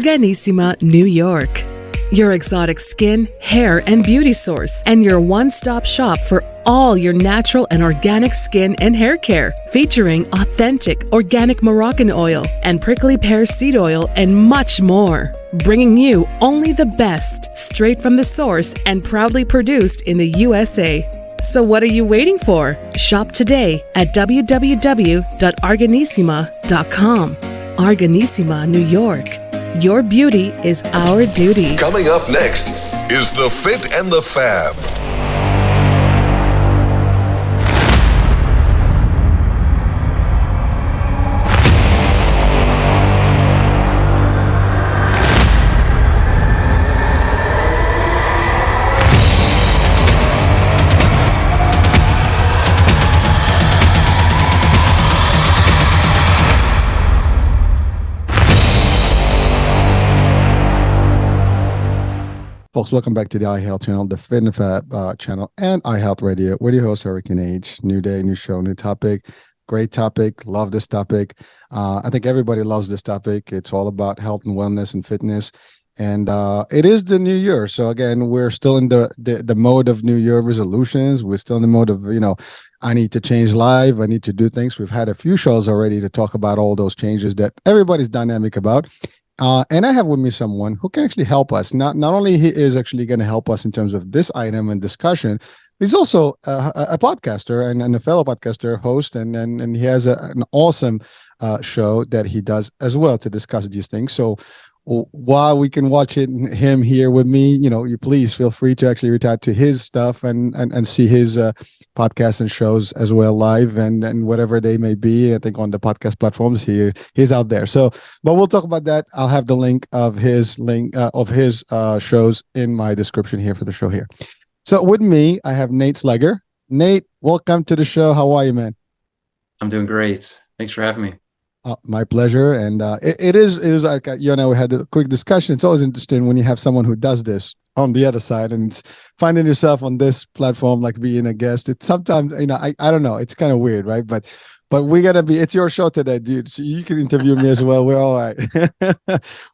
Arganissima, New York. Your exotic skin, hair, and beauty source, and your one-stop shop for all your natural and organic skin and hair care, featuring authentic organic Moroccan oil and prickly pear seed oil and much more. Bringing you only the best, straight from the source and proudly produced in the USA. So what are you waiting for? Shop today at www.arganissima.com. Arganissima, New York. Your beauty is our duty. Coming up next is The Fit and the Fab. Folks, welcome back to the iHealth channel, the Fit and Fab channel, and iHealth Radio. We're your host, Hurricane Age. New day, new show, new topic. Great topic. Love this topic. I think everybody loves this topic. It's all about health and wellness and fitness. And it is the new year. So again, we're still in the mode of New Year resolutions. We're still in the mode of, I need to change life. I need to do things. We've had a few shows already to talk about all those changes that everybody's dynamic about. And I have with me someone who can actually help us. Not only he is actually going to help us in terms of this item and discussion, he's also a podcaster and a fellow podcaster host, and he has an awesome show that he does as well to discuss these things. So while we can watch him here with me, you please feel free to actually reach out to his stuff and see his podcasts and shows as well live and whatever they may be. I think on the podcast platforms he's out there. So, but we'll talk about that. I'll have the link of his shows in my description here for the show here. So with me, I have Nate Sleger. Nate, welcome to the show. How are you, man? I'm doing great. Thanks for having me. My pleasure. And it is like, we had a quick discussion. It's always interesting when you have someone who does this on the other side, and it's finding yourself on this platform, like being a guest. It's sometimes, I don't know, it's kind of weird, right? But we're going to it's your show today, dude. So you can interview me as well. We're all right.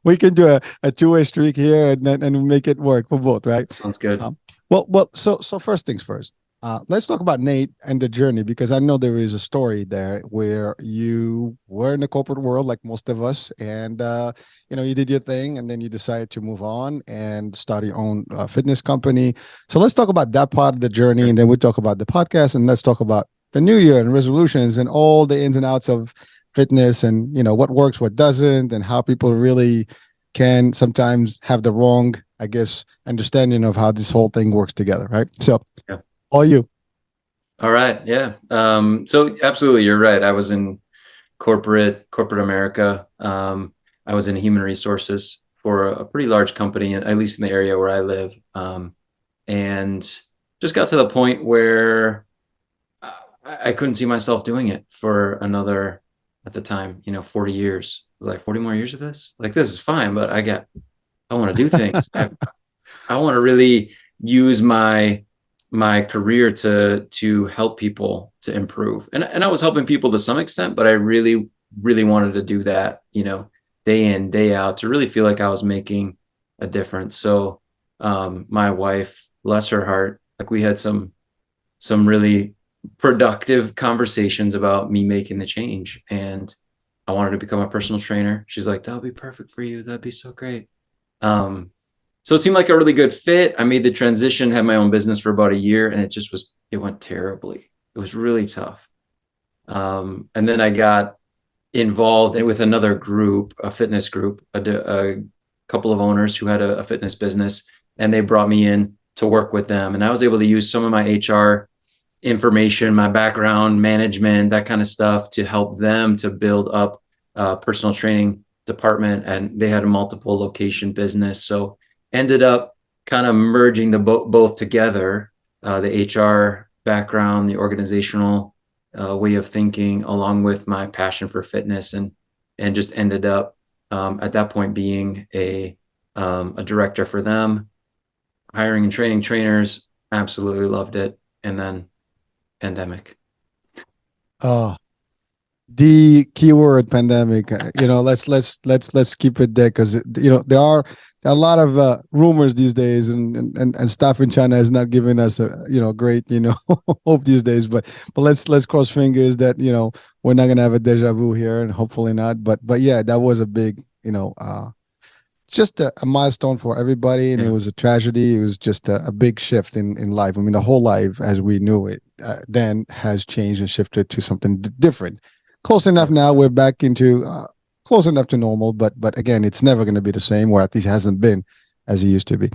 We can do a two-way streak here and make it work for both, right? Sounds good. So first things first. Let's talk about Nate and the journey, because I know there is a story there where you were in the corporate world like most of us, and you did your thing, and then you decided to move on and start your own fitness company. So let's talk about that part of the journey, and then we'll talk about the podcast, and let's talk about the new year and resolutions and all the ins and outs of fitness, and what works, what doesn't, and how people really can sometimes have the wrong, I guess, understanding of how this whole thing works together, right? So. Yeah. All you. All right. Yeah. So absolutely, you're right. I was in corporate America. I was in human resources for a pretty large company, at least in the area where I live. And just got to the point where I couldn't see myself doing it for another, at the time, 40 years. I was like, 40 more years of this? Like, this is fine, but I want to do things. I want to really use my career to help people to improve. And I was helping people to some extent, but I really, really wanted to do that, day in, day out, to really feel like I was making a difference. So my wife, bless her heart, like we had some really productive conversations about me making the change. And I wanted to become a personal trainer. She's like, that'll be perfect for you. That'd be so great. So it seemed like a really good fit. I made the transition, had my own business for about a year, and it went terribly. It was really tough. And then I got involved with another group, a fitness group, a couple of owners who had a fitness business, and they brought me in to work with them. And I was able to use some of my HR information, my background, management, that kind of stuff, to help them to build up a personal training department. And they had a multiple location business. So ended up kind of merging the both together, the HR background, the organizational way of thinking, along with my passion for fitness, and just ended up at that point being a director for them, hiring and training trainers. Absolutely loved it. And then pandemic. Oh, the keyword pandemic. Let's keep it there, because there are a lot of rumors these days, and stuff in China is not giving us a great hope these days. But let's cross fingers that we're not gonna have a deja vu here, and hopefully not. But yeah, that was a big just a milestone for everybody, and it Yeah. was a tragedy. It was just a big shift in life. I mean, the whole life as we knew it then has changed and shifted to something different. Close enough Yeah. now. We're back into close enough to normal, but again, it's never going to be the same, or at least hasn't been as it used to be.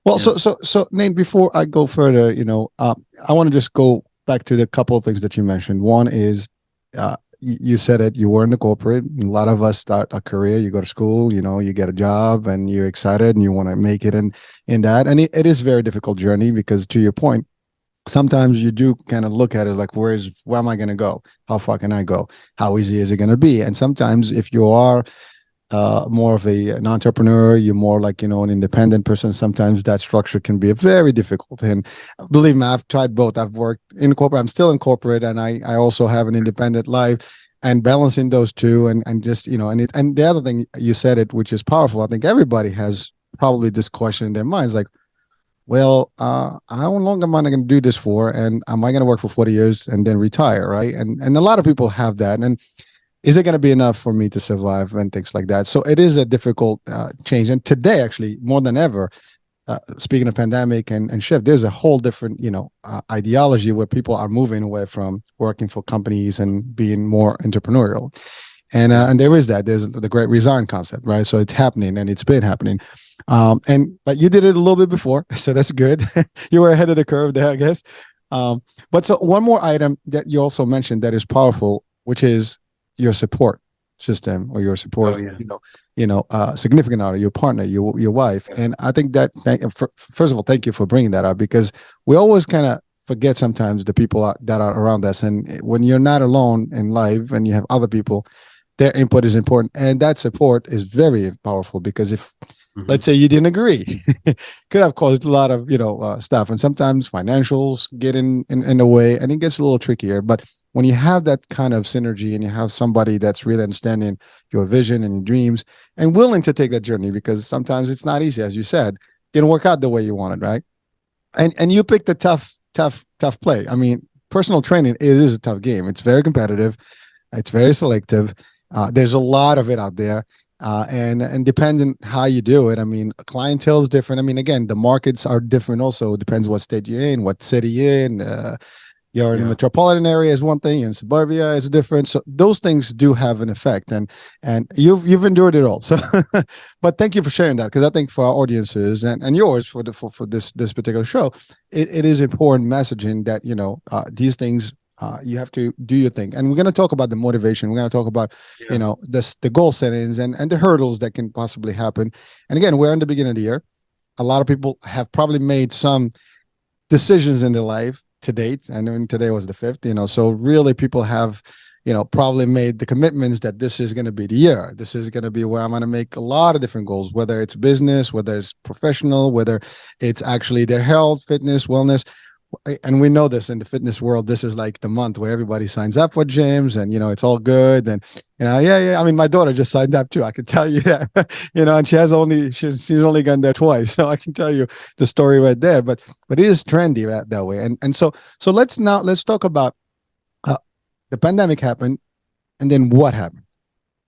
Well, Yeah. so Nate, before I go further, I want to just go back to the couple of things that you mentioned. One is, you said it, you were in the corporate. A lot of us start a career. You go to school, you get a job, and you're excited, and you want to make it in that. And it is a very difficult journey, because, to your point, sometimes you do kind of look at it like, where am I going to go? How far can I go? How easy is it going to be? And sometimes, if you are more of an entrepreneur, you're more like an independent person, sometimes that structure can be very difficult. And believe me, I've tried both. I've worked in corporate, I'm still in corporate, and I also have an independent life, and balancing those two, and just and the other thing, you said it, which is powerful. I think everybody has probably this question in their minds, like, well, how long am I going to do this for? And am I going to work for 40 years and then retire? Right. And a lot of people have that. And is it going to be enough for me to survive, and things like that? So it is a difficult change. And today, actually, more than ever, speaking of pandemic and shift, there's a whole different, ideology where people are moving away from working for companies and being more entrepreneurial. Yeah. And there's the great resign concept, right? So it's happening, and it's been happening. But you did it a little bit before, so that's good. You were ahead of the curve there, I guess. But so one more item that you also mentioned that is powerful, which is your support system, or your Oh, support, yeah. significant other, your partner, your wife. And I think that, first of all, thank you for bringing that up, because we always kind of forget sometimes the people that are around us. And when you're not alone in life, and you have other people, their input is important, and that support is very powerful, because if, Mhm. let's say, you didn't agree, could have caused a lot of stuff, and sometimes financials get in the way, and it gets a little trickier. But when you have that kind of synergy, and you have somebody that's really understanding your vision and your dreams, and willing to take that journey, because sometimes it's not easy, as you said, didn't work out the way you wanted, right? And you picked a tough play. I mean, personal training, it is a tough game. It's very competitive, it's very selective. There's a lot of it out there, and depending how you do it. I mean, clientele is different. I mean, again, the markets are different. Also, it depends what state you're in, what city you're in. You're in a Yeah. metropolitan area is one thing, you're in suburbia is different. So those things do have an effect, and you've endured it all. So, but thank you for sharing that, because I think for our audiences, and yours, for this particular show, it is important messaging that these things, you have to do your thing. And we're going to talk about the motivation. We're going to talk about Yeah. the goal settings, and the hurdles that can possibly happen. And again, we're in the beginning of the year. A lot of people have probably made some decisions in their life to date. And then today was the 5th, so really people have, probably made the commitments that this is going to be the year. This is going to be where I'm going to make a lot of different goals, whether it's business, whether it's professional, whether it's actually their health, fitness, wellness. And we know this in the fitness world, this is like the month where everybody signs up for gyms, and it's all good. And yeah, I mean, my daughter just signed up too, I can tell you that. And she's only gone there twice, so I can tell you the story right there. But it is trendy that way. And so let's talk about the pandemic happened, and then what happened.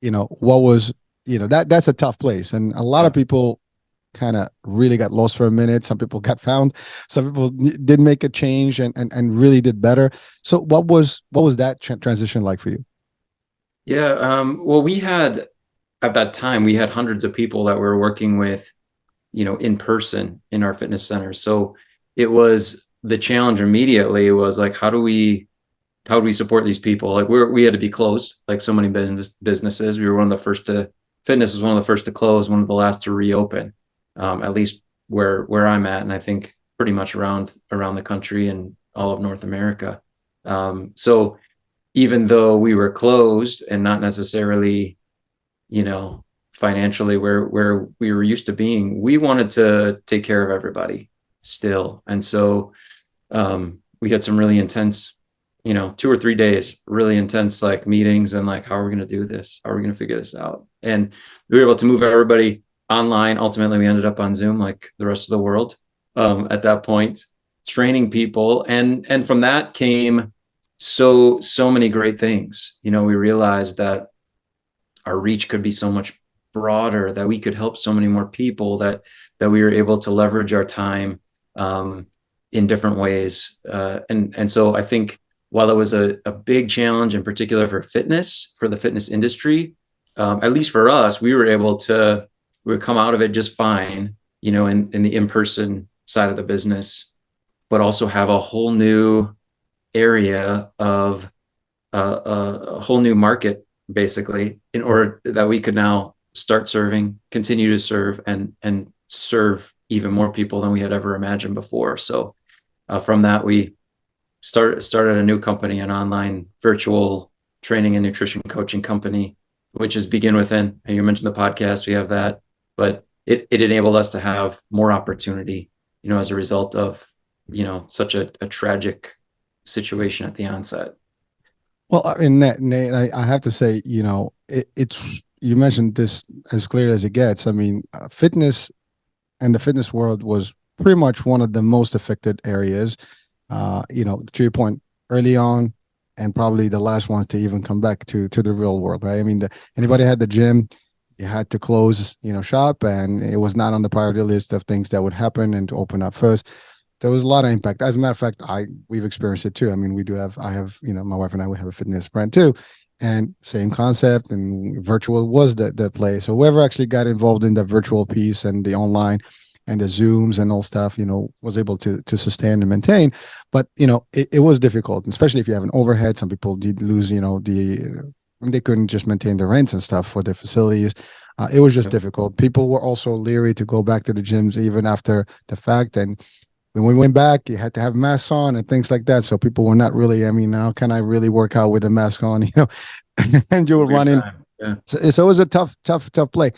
What was, that's a tough place, and a lot Yeah. of people kind of really got lost for a minute. Some people got found. Some people did make a change, and really did better. So what was that transition like for you? Yeah. Well, we had at that time, we had hundreds of people that we were working with, in person in our fitness centers. So it was the challenge immediately was like, how do we support these people? Like we had to be closed, like so many businesses. We were one of the first to fitness was one of the first to close, one of the last to reopen, at least where I'm at, and I think pretty much around the country and all of North America. So even though we were closed and not necessarily, financially where we were used to being, we wanted to take care of everybody still, and so we had some really intense 2 or 3 days, really intense like meetings and like, how are we going to do this? How are we going to figure this out? And we were able to move everybody online. Ultimately, we ended up on Zoom like the rest of the world at that point, training people. And from that came so many great things. We realized that our reach could be so much broader, that we could help so many more people, that we were able to leverage our time in different ways. And so I think while it was a big challenge, in particular for the fitness industry, at least for us, we would come out of it just fine, in the in-person side of the business, but also have a whole new area of a whole new market, basically, in order that we could now continue to serve and serve even more people than we had ever imagined before. So from that, we started a new company, an online virtual training and nutrition coaching company, which is Begin Within. And you mentioned the podcast, we have that, but it enabled us to have more opportunity, as a result of, such a tragic situation at the onset. Well, I mean, Nate, I have to say, it's you mentioned this as clear as it gets. I mean, fitness and the fitness world was pretty much one of the most affected areas. To your point, early on, and probably the last ones to even come back to the real world, right? I mean, anybody had the gym, you had to close, shop, and it was not on the priority list of things that would happen and to open up first. There was a lot of impact. As a matter of fact, we've experienced it too. I mean, I have, my wife and I, we have a fitness brand too, and same concept, and virtual was the play. So whoever actually got involved in the virtual piece and the online and the Zooms and all stuff, was able to sustain and maintain. But, it was difficult, especially if you have an overhead. Some people did lose, they couldn't just maintain the rents and stuff for their facilities. It was just difficult. People were also leery to go back to the gyms even after the fact. And when we went back, you had to have masks on and things like that. So people were not really, how can I really work out with a mask on, and you were running. Yeah. So it was a tough play.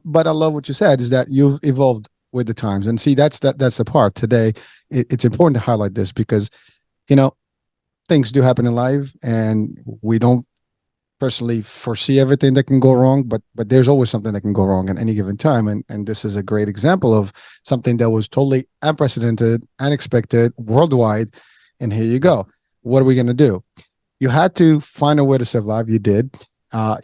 But I love what you said, is that you've evolved with the times. And see, that's the part today. It's important to highlight this because, things do happen in life, and we don't personally foresee everything that can go wrong, but there's always something that can go wrong at any given time. And this is a great example of something that was totally unprecedented, unexpected, worldwide. And here you go. What are we going to do? You had to find a way to survive. You did.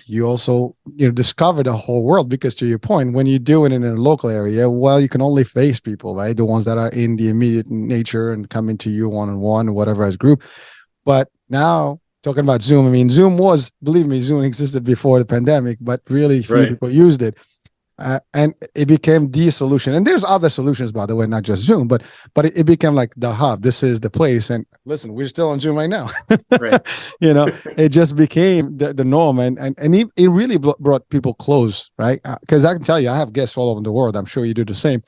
You also, discovered a whole world, because to your point, when you do it in a local area, well, you can only face people, right? The ones that are in the immediate nature and coming to you one-on-one or whatever as group. But now, talking about Zoom, I mean, believe me, Zoom existed before the pandemic, but really few people used it. And it became the solution. And there's other solutions, by the way, not just Zoom, but it became like the hub. This is the place. And listen, we're still on Zoom right now. Right. It just became the norm. And it really brought people close, right? Because I can tell you, I have guests all over the world. I'm sure you do the same.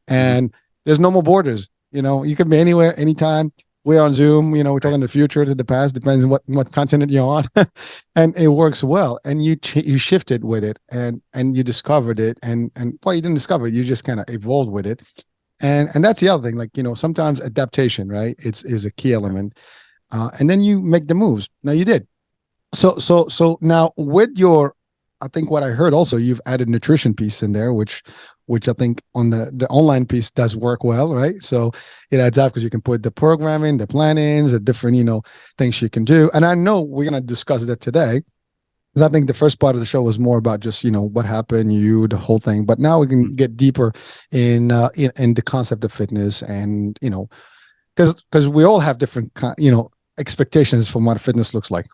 And there's no more borders. You can be anywhere, anytime. We're on Zoom, we're talking the future to the past, depends on what continent you're on. And it works well. And you shifted with it and you discovered it. And well, you didn't discover it, you just kind of evolved with it. And that's the other thing, like, sometimes adaptation, right? Is a key element. And then you make the moves. Now you did. So now with I think what I heard also, you've added nutrition piece in there, which I think on the online piece does work well, right? So it adds up because you can put the programming, the plannings, the different, things you can do. And I know we're going to discuss that today, because I think the first part of the show was more about just, what happened, the whole thing. But now we can get deeper in the concept of fitness and, because we all have different, expectations from what fitness looks like.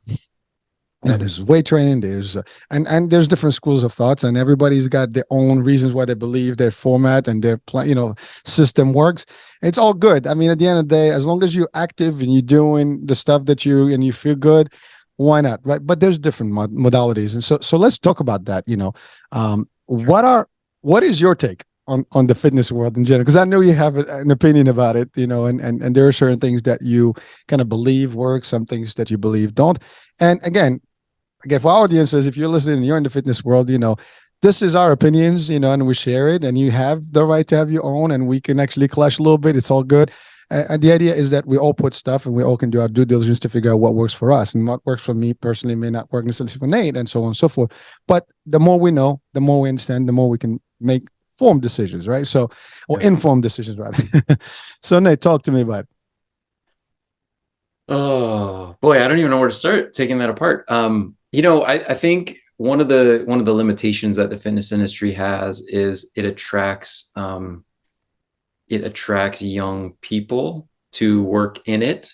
There's weight training, there's and there's different schools of thoughts, and everybody's got their own reasons why they believe their format and their system works. And it's all good. I mean, at the end of the day, as long as you're active and you're doing the stuff that you feel good, why not, right? But there's different modalities, and so let's talk about that. What is your take on the fitness world in general? Because I know you have an opinion about it, and there are certain things that you kind of believe work, some things that you believe don't. And again, for our audiences, if you're listening and you're in the fitness world, this is our opinions, and we share it, and you have the right to have your own, and we can actually clash a little bit. It's all good. And the idea is that we all put stuff and we all can do our due diligence to figure out what works for us, and what works for me personally may not work necessarily for Nate, and so on and so forth. But the more we know, the more we understand, the more we can make informed decisions, right? So, or informed decisions, rather. So Nate, talk to me about it. Oh boy, I don't even know where to start taking that apart. I think one of the limitations that the fitness industry has is it attracts young people to work in it.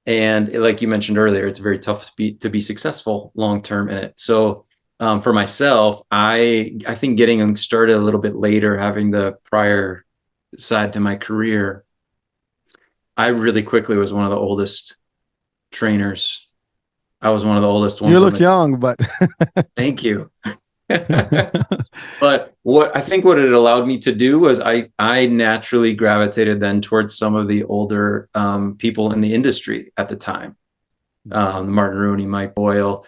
And like you mentioned earlier, it's very tough to be successful long term in it. So for myself, I think getting started a little bit later, having the prior side to my career, I really quickly was one of the oldest trainers. I was one of the oldest ones. You look young, but thank you. But what it allowed me to do was I naturally gravitated then towards some of the older people in the industry at the time. Martin Rooney, Mike Boyle,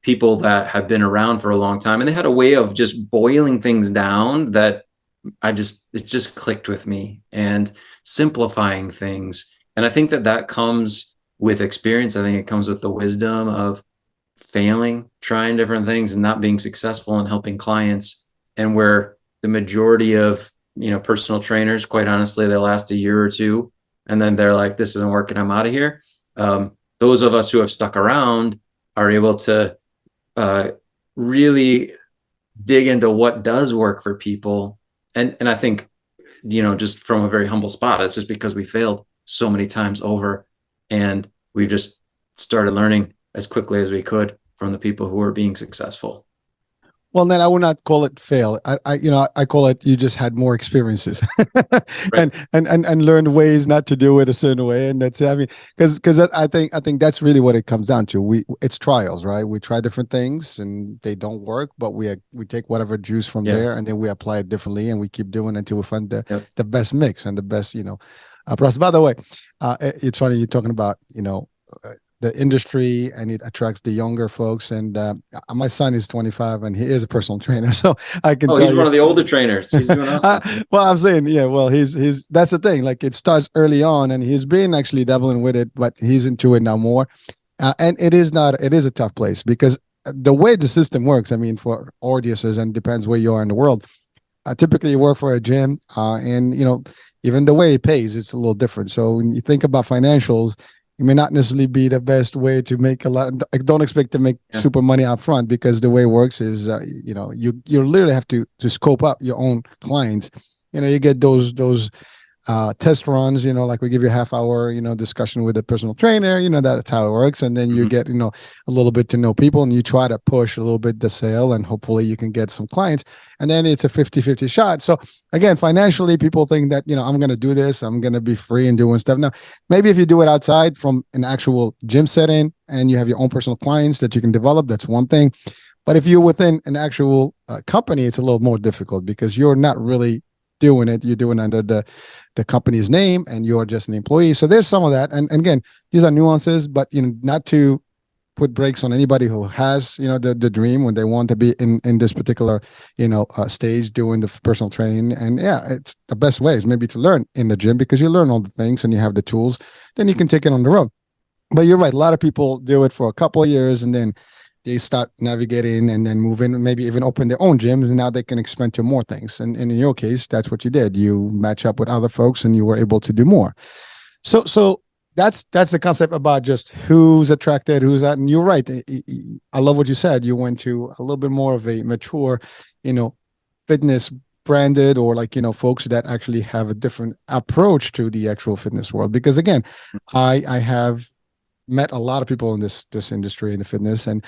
people that have been around for a long time, and they had a way of just boiling things down that it just clicked with me, and simplifying things. And I think that comes with experience. I think it comes with the wisdom of failing, trying different things and not being successful, and helping clients. And where the majority of, personal trainers, quite honestly, they last a year or two and then they're like, this isn't working, I'm out of here. Those of us who have stuck around are able to really dig into what does work for people. And I think, just from a very humble spot, it's just because we failed so many times over, and we've just started learning as quickly as we could from the people who are being successful. Well, then I would not call it fail. I call it you just had more experiences, Right. and learned ways not to do it a certain way. And that's, because I think that's really what it comes down to. It's trials, right? We try different things and they don't work, but we take whatever juice from there, and then we apply it differently, and we keep doing it until we find the best mix and the best process. By the way, it's funny you're talking about the industry, and it attracts the younger folks. And my son is 25 and he is a personal trainer, so I can tell he's you, one of the older trainers. He's doing awesome. well, I'm saying, he's that's the thing, like it starts early on, and he's been actually dabbling with it, but he's into it now more. And it is a tough place, because the way the system works, for audiences, and depends where you are in the world, typically you work for a gym, and even the way it pays, it's a little different. So when you think about financials, it may not necessarily be the best way to make a lot. Don't expect to make super money up front, because the way it works is, you literally have to scope up your own clients. You get those test runs, like we give you a half hour, discussion with a personal trainer, that's how it works. And then you get, a little bit to know people, and you try to push a little bit the sale, and hopefully you can get some clients. And then it's a 50-50 shot. So again, financially, people think that, I'm going to do this, I'm going to be free and doing stuff. Now, maybe if you do it outside from an actual gym setting and you have your own personal clients that you can develop, that's one thing. But if you're within an actual company, it's a little more difficult, because you're not really doing it. You're doing it under the company's name, and you're just an employee. So there's some of that. And again, these are nuances, but not to put brakes on anybody who has, the dream when they want to be in this particular, stage doing the personal training. And it's the best way is maybe to learn in the gym, because you learn all the things and you have the tools, then you can take it on the road. But you're right. A lot of people do it for a couple of years, and then they start navigating and then move in, maybe even open their own gyms, and now they can expand to more things. And in your case, that's what you did. You match up with other folks and you were able to do more. So that's the concept about just who's attracted, who's that. And you're right. I love what you said. You went to a little bit more of a mature, fitness branded, or folks that actually have a different approach to the actual fitness world. Because again, I have met a lot of people in this industry, in the fitness, and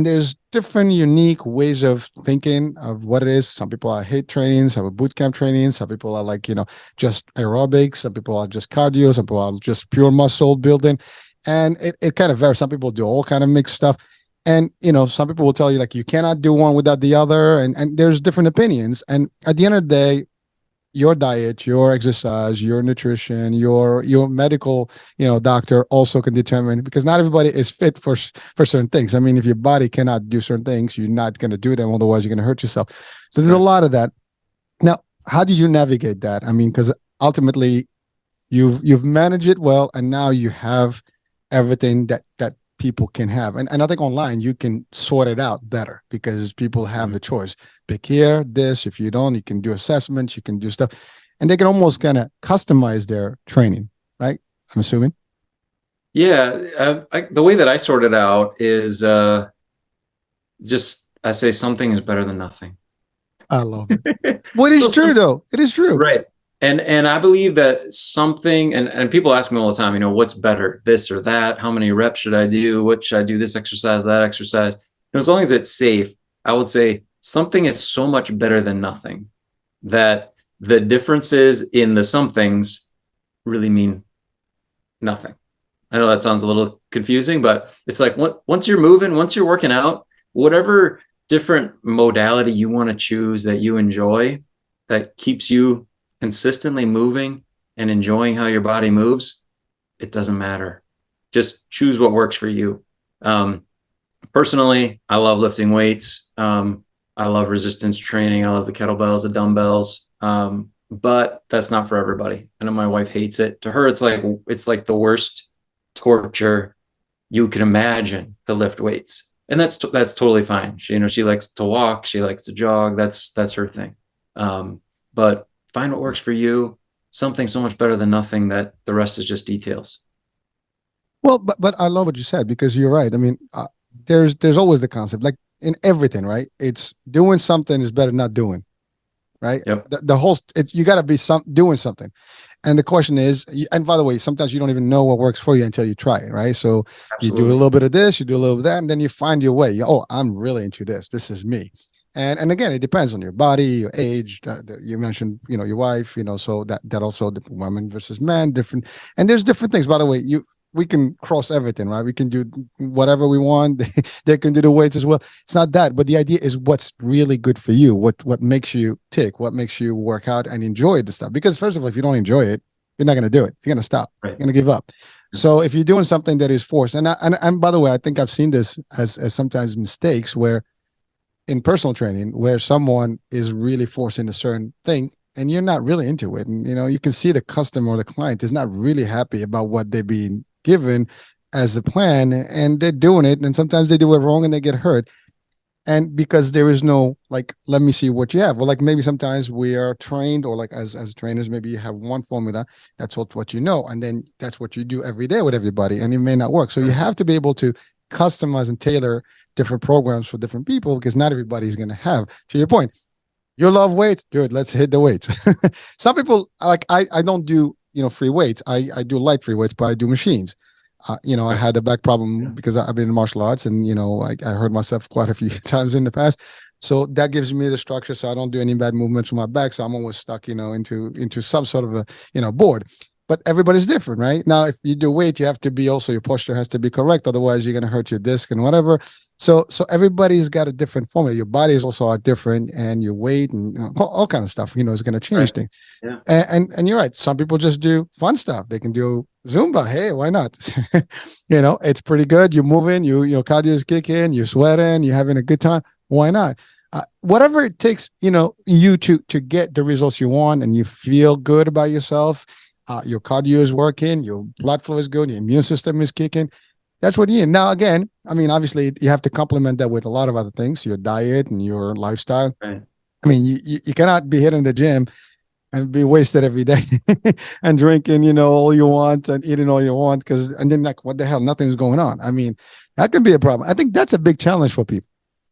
there's different unique ways of thinking of what it is. Some people are HIIT training, some are boot camp training, some people are just aerobics, some people are just cardio, some people are just pure muscle building, and it kind of varies. Some people do all kind of mixed stuff, and some people will tell you you cannot do one without the other, and there's different opinions. And at the end of the day, your diet, your exercise, your nutrition, your medical, doctor also can determine, because not everybody is fit for certain things. If your body cannot do certain things, you're not going to do them. Otherwise, you're going to hurt yourself. So there's a lot of that. Now, how did you navigate that? Because ultimately you've managed it well, and now you have everything that people can have. And I think online you can sort it out better because people have the choice. Pick here, this. If you don't, you can do assessments, you can do stuff, and they can almost kind of customize their training, right? I'm assuming. Yeah, the way that I sort it out is just I say something is better than nothing. I love it. What is So true though? It is true. right. And I believe that something, and people ask me all the time, what's better, this or that? How many reps should I do? What should I do? This exercise, that exercise. As long as it's safe, I would say something is so much better than nothing, that the differences in the somethings really mean nothing. I know that sounds a little confusing, but it's like once you're moving, once you're working out, whatever different modality you want to choose that you enjoy, that keeps you consistently moving and enjoying how your body moves, it doesn't matter. Just choose what works for you. Personally, I love lifting weights. I love resistance training. I love the kettlebells, the dumbbells. But that's not for everybody. I know my wife hates it. To her, it's like the worst torture you can imagine to lift weights. And that's totally fine. She likes to walk, she likes to jog. That's her thing. But find what works for you. Something so much better than nothing, that the rest is just details. Well, but I love what you said, because you're right. I mean, there's always the concept, like in everything, right? It's doing something is better than not doing, right? Yep. The whole you got to be doing something. And the question is, and by the way, sometimes you don't even know what works for you until you try it, right? So Absolutely. You do a little bit of this, you do a little bit of that, and then you find your way. Oh, I'm really into this. This is me. And again, it depends on your body, your age. You mentioned, your wife, so that also the women versus men, different. And there's different things. By the way, we can cross everything, right? We can do whatever we want. They can do the weights as well. It's not that, but the idea is what's really good for you. What makes you tick? What makes you work out and enjoy the stuff? Because first of all, if you don't enjoy it, you're not going to do it. You're going to stop. Right. You're going to give up. So if you're doing something that is forced, and by the way, I think I've seen this as sometimes mistakes where in personal training, where someone is really forcing a certain thing and you're not really into it. And, you can see the customer or the client is not really happy about what they're being given as a plan, and they're doing it. And sometimes they do it wrong and they get hurt. And because there is no, like, let me see what you have. Well, like maybe sometimes we are trained, or like as trainers, maybe you have one formula, that's what you know. And then that's what you do every day with everybody. And it may not work. So you have to be able to customize and tailor different programs for different people, because not everybody's going to have, to your point, you love weights, good, let's hit the weights. Some people, like I don't do free weights. I do light free weights, but I do machines. I had a back problem because I've been in martial arts, and I hurt myself quite a few times in the past. So that gives me the structure, so I don't do any bad movements with my back. So I'm always stuck into some sort of a board. But everybody's different, right? Now, if you do weight, you have to be also, your posture has to be correct. Otherwise, you're going to hurt your disc and whatever. So everybody's got a different formula. Your bodies also are different, and your weight and all kind of stuff, is going to change things. Yeah. And you're right. Some people just do fun stuff. They can do Zumba. Hey, why not? It's pretty good. You're moving, cardio is kicking, you're sweating, you're having a good time. Why not? Whatever it takes, you to get the results you want, and you feel good about yourself. Your cardio is working, your blood flow is good, your immune system is kicking. That's what you need. Now, again, I mean, obviously, you have to complement that with a lot of other things, your diet and your lifestyle. Right. I mean, you cannot be hitting the gym and be wasted every day and drinking, all you want and eating all you want, and then like, what the hell, nothing's going on. I mean, that can be a problem. I think that's a big challenge for people.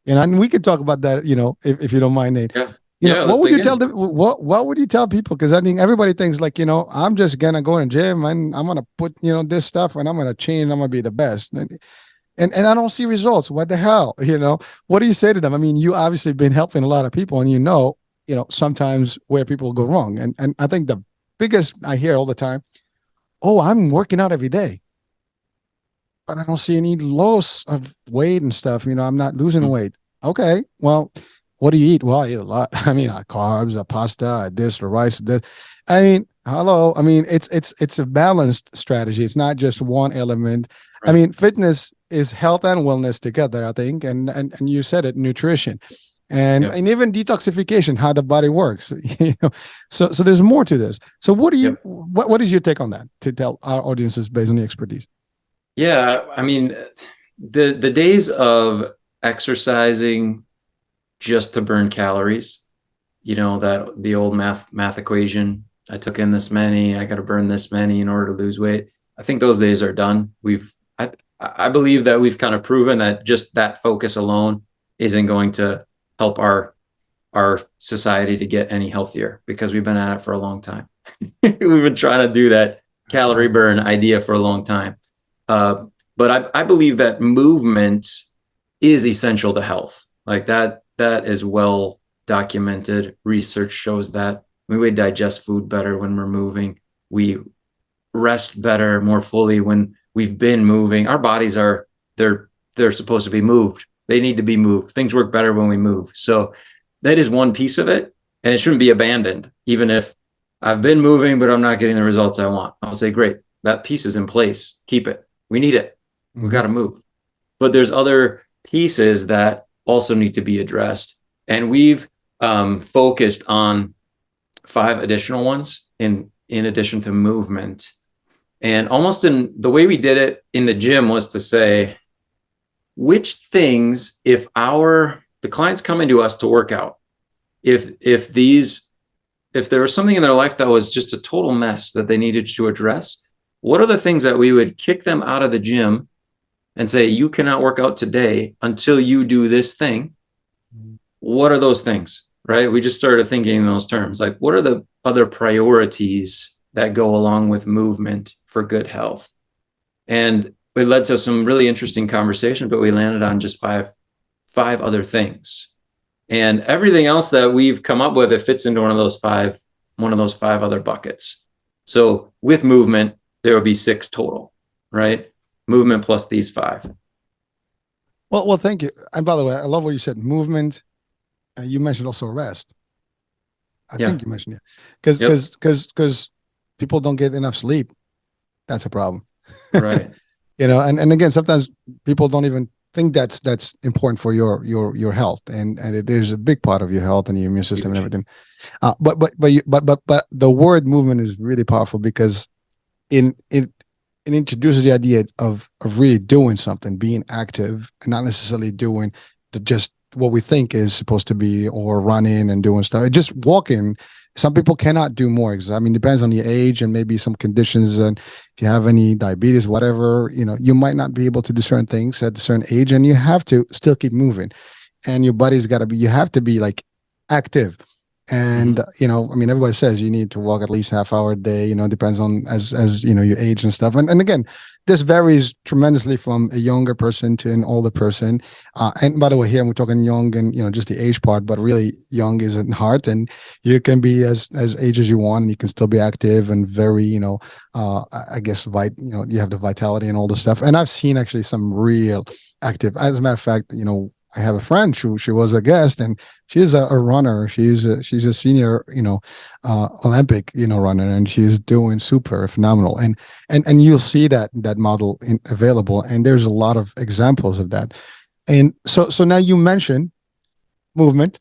And we could talk about that, if you don't mind, Nate. Yeah. What would you tell them? What would you tell people? Because I think everybody thinks like, I'm just gonna go in the gym and I'm gonna put, this stuff, and I'm gonna change. I'm gonna be the best, and I don't see results. What the hell? What do you say to them? I mean, you obviously been helping a lot of people, and sometimes where people go wrong. And I think the biggest I hear all the time, oh, I'm working out every day, but I don't see any loss of weight and stuff. I'm not losing weight. Okay, well, what do you eat? Well, I eat a lot. I mean, carbs, pasta, this, rice, this. I mean, hello. I mean, it's a balanced strategy. It's not just one element. Right. I mean, fitness is health and wellness together, I think. And you said it, nutrition. and even detoxification, how the body works. So there's more to this. So what do you what is your take on that to tell our audiences based on the expertise? Yeah, I mean, the days of exercising just to burn calories, that the old math equation, I took in this many, I got to burn this many in order to lose weight. I think those days are done. I believe that we've kind of proven that just that focus alone isn't going to help our society to get any healthier, because we've been at it for a long time. We've been trying to do that calorie burn idea for a long time. But I believe that movement is essential to health. Like that is well documented. Research shows that we digest food better when we're moving. We rest better, more fully when we've been moving. Our bodies they're supposed to be moved. They need to be moved. Things work better when we move. So that is one piece of it, and it shouldn't be abandoned. Even if I've been moving, but I'm not getting the results I want, I'll say, great, that piece is in place. Keep it. We need it. We got to move. But there's other pieces that also need to be addressed. And we've focused on 5 additional ones in addition to movement. And almost in the way we did it in the gym was to say, which things, if the clients come into us to work out, if there was something in their life that was just a total mess that they needed to address, what are the things that we would kick them out of the gym and say, you cannot work out today until you do this thing? What are those things, right? We just started thinking in those terms. Like, what are the other priorities that go along with movement for good health? And it led to some really interesting conversations, but we landed on just five other things. And everything else that we've come up with, it fits into one of those five other buckets. So with movement, there will be 6 total, right? Movement plus these 5. Well, thank you. And by the way, I love what you said. Movement. You mentioned also rest. I think you mentioned it, because people don't get enough sleep. That's a problem, right? And again, sometimes people don't even think that's important for your health, and it is a big part of your health and your immune system and everything. But the word movement is really powerful, because it introduces the idea of really doing something, being active, and not necessarily doing just what we think is supposed to be, or running and doing stuff. Just walking. Some people cannot do more. I mean, depends on your age and maybe some conditions, and if you have any diabetes, whatever, you might not be able to do certain things at a certain age, and you have to still keep moving, and your body's got to be. You have to be like active. And, I mean, everybody says you need to walk at least half hour a day, depends on as your age and stuff. And again, this varies tremendously from a younger person to an older person. And by the way, here we're talking young and, just the age part, but really young is in heart, and you can be as age as you want, and you can still be active and very, I guess, you have the vitality and all the stuff. And I've seen actually some real active, as a matter of fact, I have a friend who she was a guest, and she's a runner. She's a senior, Olympic, runner, and she's doing super phenomenal. And you'll see that model available, and there's a lot of examples of that. And so now you mentioned movement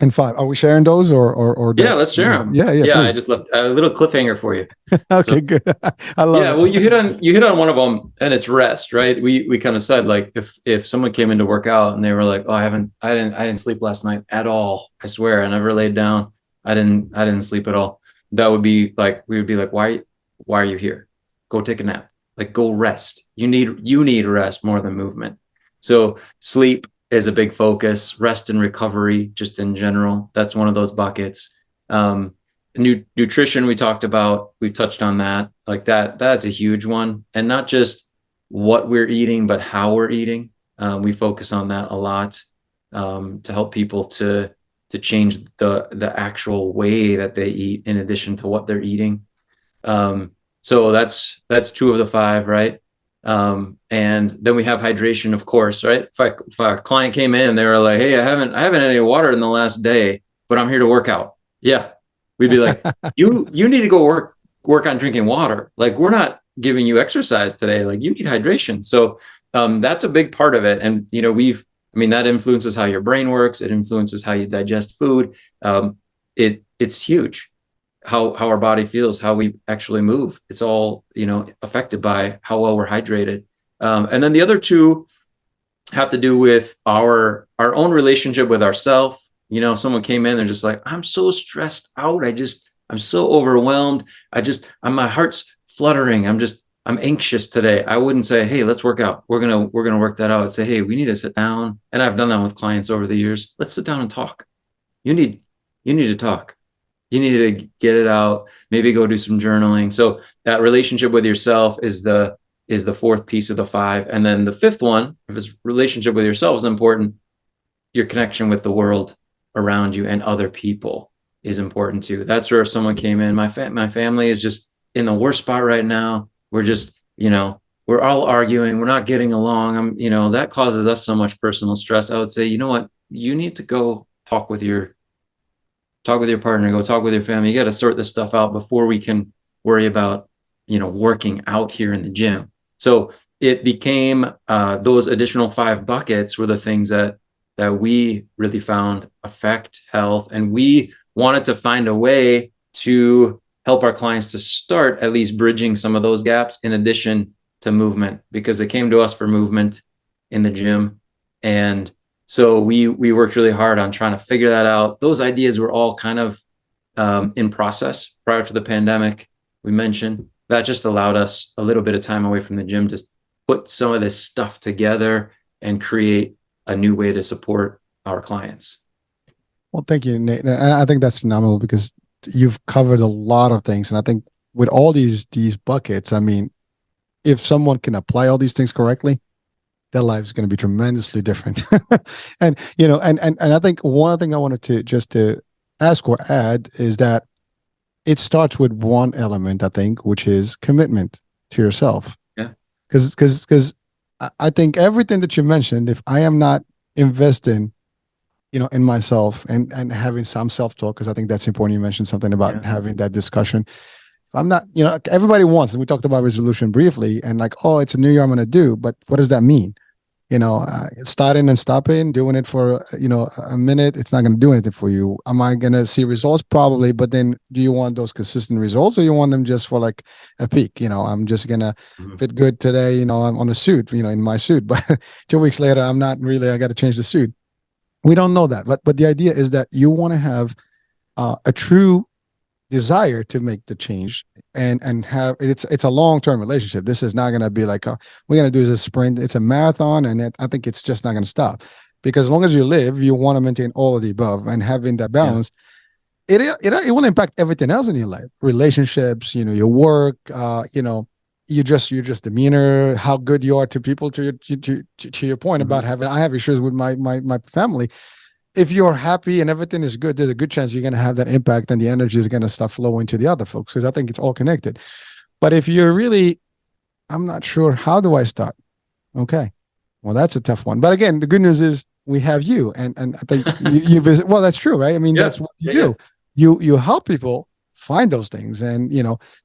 and 5. Are we sharing those or yeah, let's share them. Yeah. Please. I just left a little cliffhanger for you. Okay, good. I love it. Well, you hit on one of them, and it's rest, right? We kind of said, like, if someone came in to work out and they were like, oh, I didn't sleep last night at all. I swear, I never laid down. I didn't sleep at all. That would be like, we would be like, why are you here? Go take a nap. Like, go rest. You need rest more than movement. So sleep is a big focus. Rest and recovery, just in general, that's one of those buckets. Nutrition, we talked about, we touched on that. Like that's a huge one, and not just what we're eating, but how we're eating. We focus on that a lot, to help people to change the actual way that they eat in addition to what they're eating. So that's 2 of the 5, right? And then we have hydration, of course, right? If a client came in and they were like, hey, I haven't had any water in the last day, but I'm here to work out. Yeah. We'd be like, you need to go work on drinking water. Like, we're not giving you exercise today. Like, you need hydration. So, that's a big part of it. And, we've I mean, that influences how your brain works. It influences how you digest food. It's huge how our body feels, how we actually move. It's all, affected by how well we're hydrated. And then the other two have to do with our own relationship with ourselves. If someone came in, they're just like, I'm so stressed out. I'm so overwhelmed. My heart's fluttering. I'm anxious today. I wouldn't say, hey, let's work out. We're going to work that out. I'd say, hey, we need to sit down. And I've done that with clients over the years. Let's sit down and talk. You need to talk. You need to get it out, maybe go do some journaling. So that relationship with yourself is the fourth piece of the five. And then the fifth one, if it's relationship with yourself is important, your connection with the world around you and other people is important too. That's where if someone came in, my family is just in the worst spot right now. We're just, we're all arguing. We're not getting along. That causes us so much personal stress. I would say, you know what? You need to go talk with your partner, go talk with your family. You got to sort this stuff out before we can worry about, working out here in the gym. So it became those additional 5 buckets were the things that we really found affect health. And we wanted to find a way to help our clients to start at least bridging some of those gaps in addition to movement, because they came to us for movement in the gym. And so we worked really hard on trying to figure that out. Those ideas were all kind of in process prior to the pandemic. We mentioned that just allowed us a little bit of time away from the gym to put some of this stuff together and create a new way to support our clients. Well, thank you, Nate. And I think that's phenomenal because you've covered a lot of things. And I think with all these buckets, I mean, if someone can apply all these things correctly, their life is going to be tremendously different. And, and I think one thing I wanted to ask or add is that it starts with one element, I think, which is commitment to yourself. Yeah. Because I think everything that you mentioned, if I am not investing, in myself and having some self-talk, because I think that's important. You mentioned something about having that discussion. If I'm not, everybody wants, and we talked about resolution briefly and like, oh, it's a new year I'm going to do, but what does that mean? Starting and stopping, doing it for, a minute, it's not going to do anything for you. Am I going to see results? Probably. But then do you want those consistent results or you want them just for like a peak? I'm just going to fit good today. I'm on a suit, in my suit, but 2 weeks later, I'm not really, I got to change the suit. We don't know that. But the idea is that you want to have a true desire to make the change and have it's a long-term relationship. This is not going to be like we're going to do this sprint. It's a marathon, and I think it's just not going to stop, because as long as you live, you want to maintain all of the above, and having that balance, it will impact everything else in your life, relationships, your work, you just demeanor, how good you are to people, to your point about I have issues with my family. If you're happy and everything is good, there's a good chance you're going to have that impact, and the energy is going to start flowing to the other folks, because I think it's all connected. But if you're really, I'm not sure, how do I start? Okay. Well, that's a tough one. But again, the good news is we have you. And I think you visit. Well, that's true, right? I mean, that's what you do. You help people find those things. And,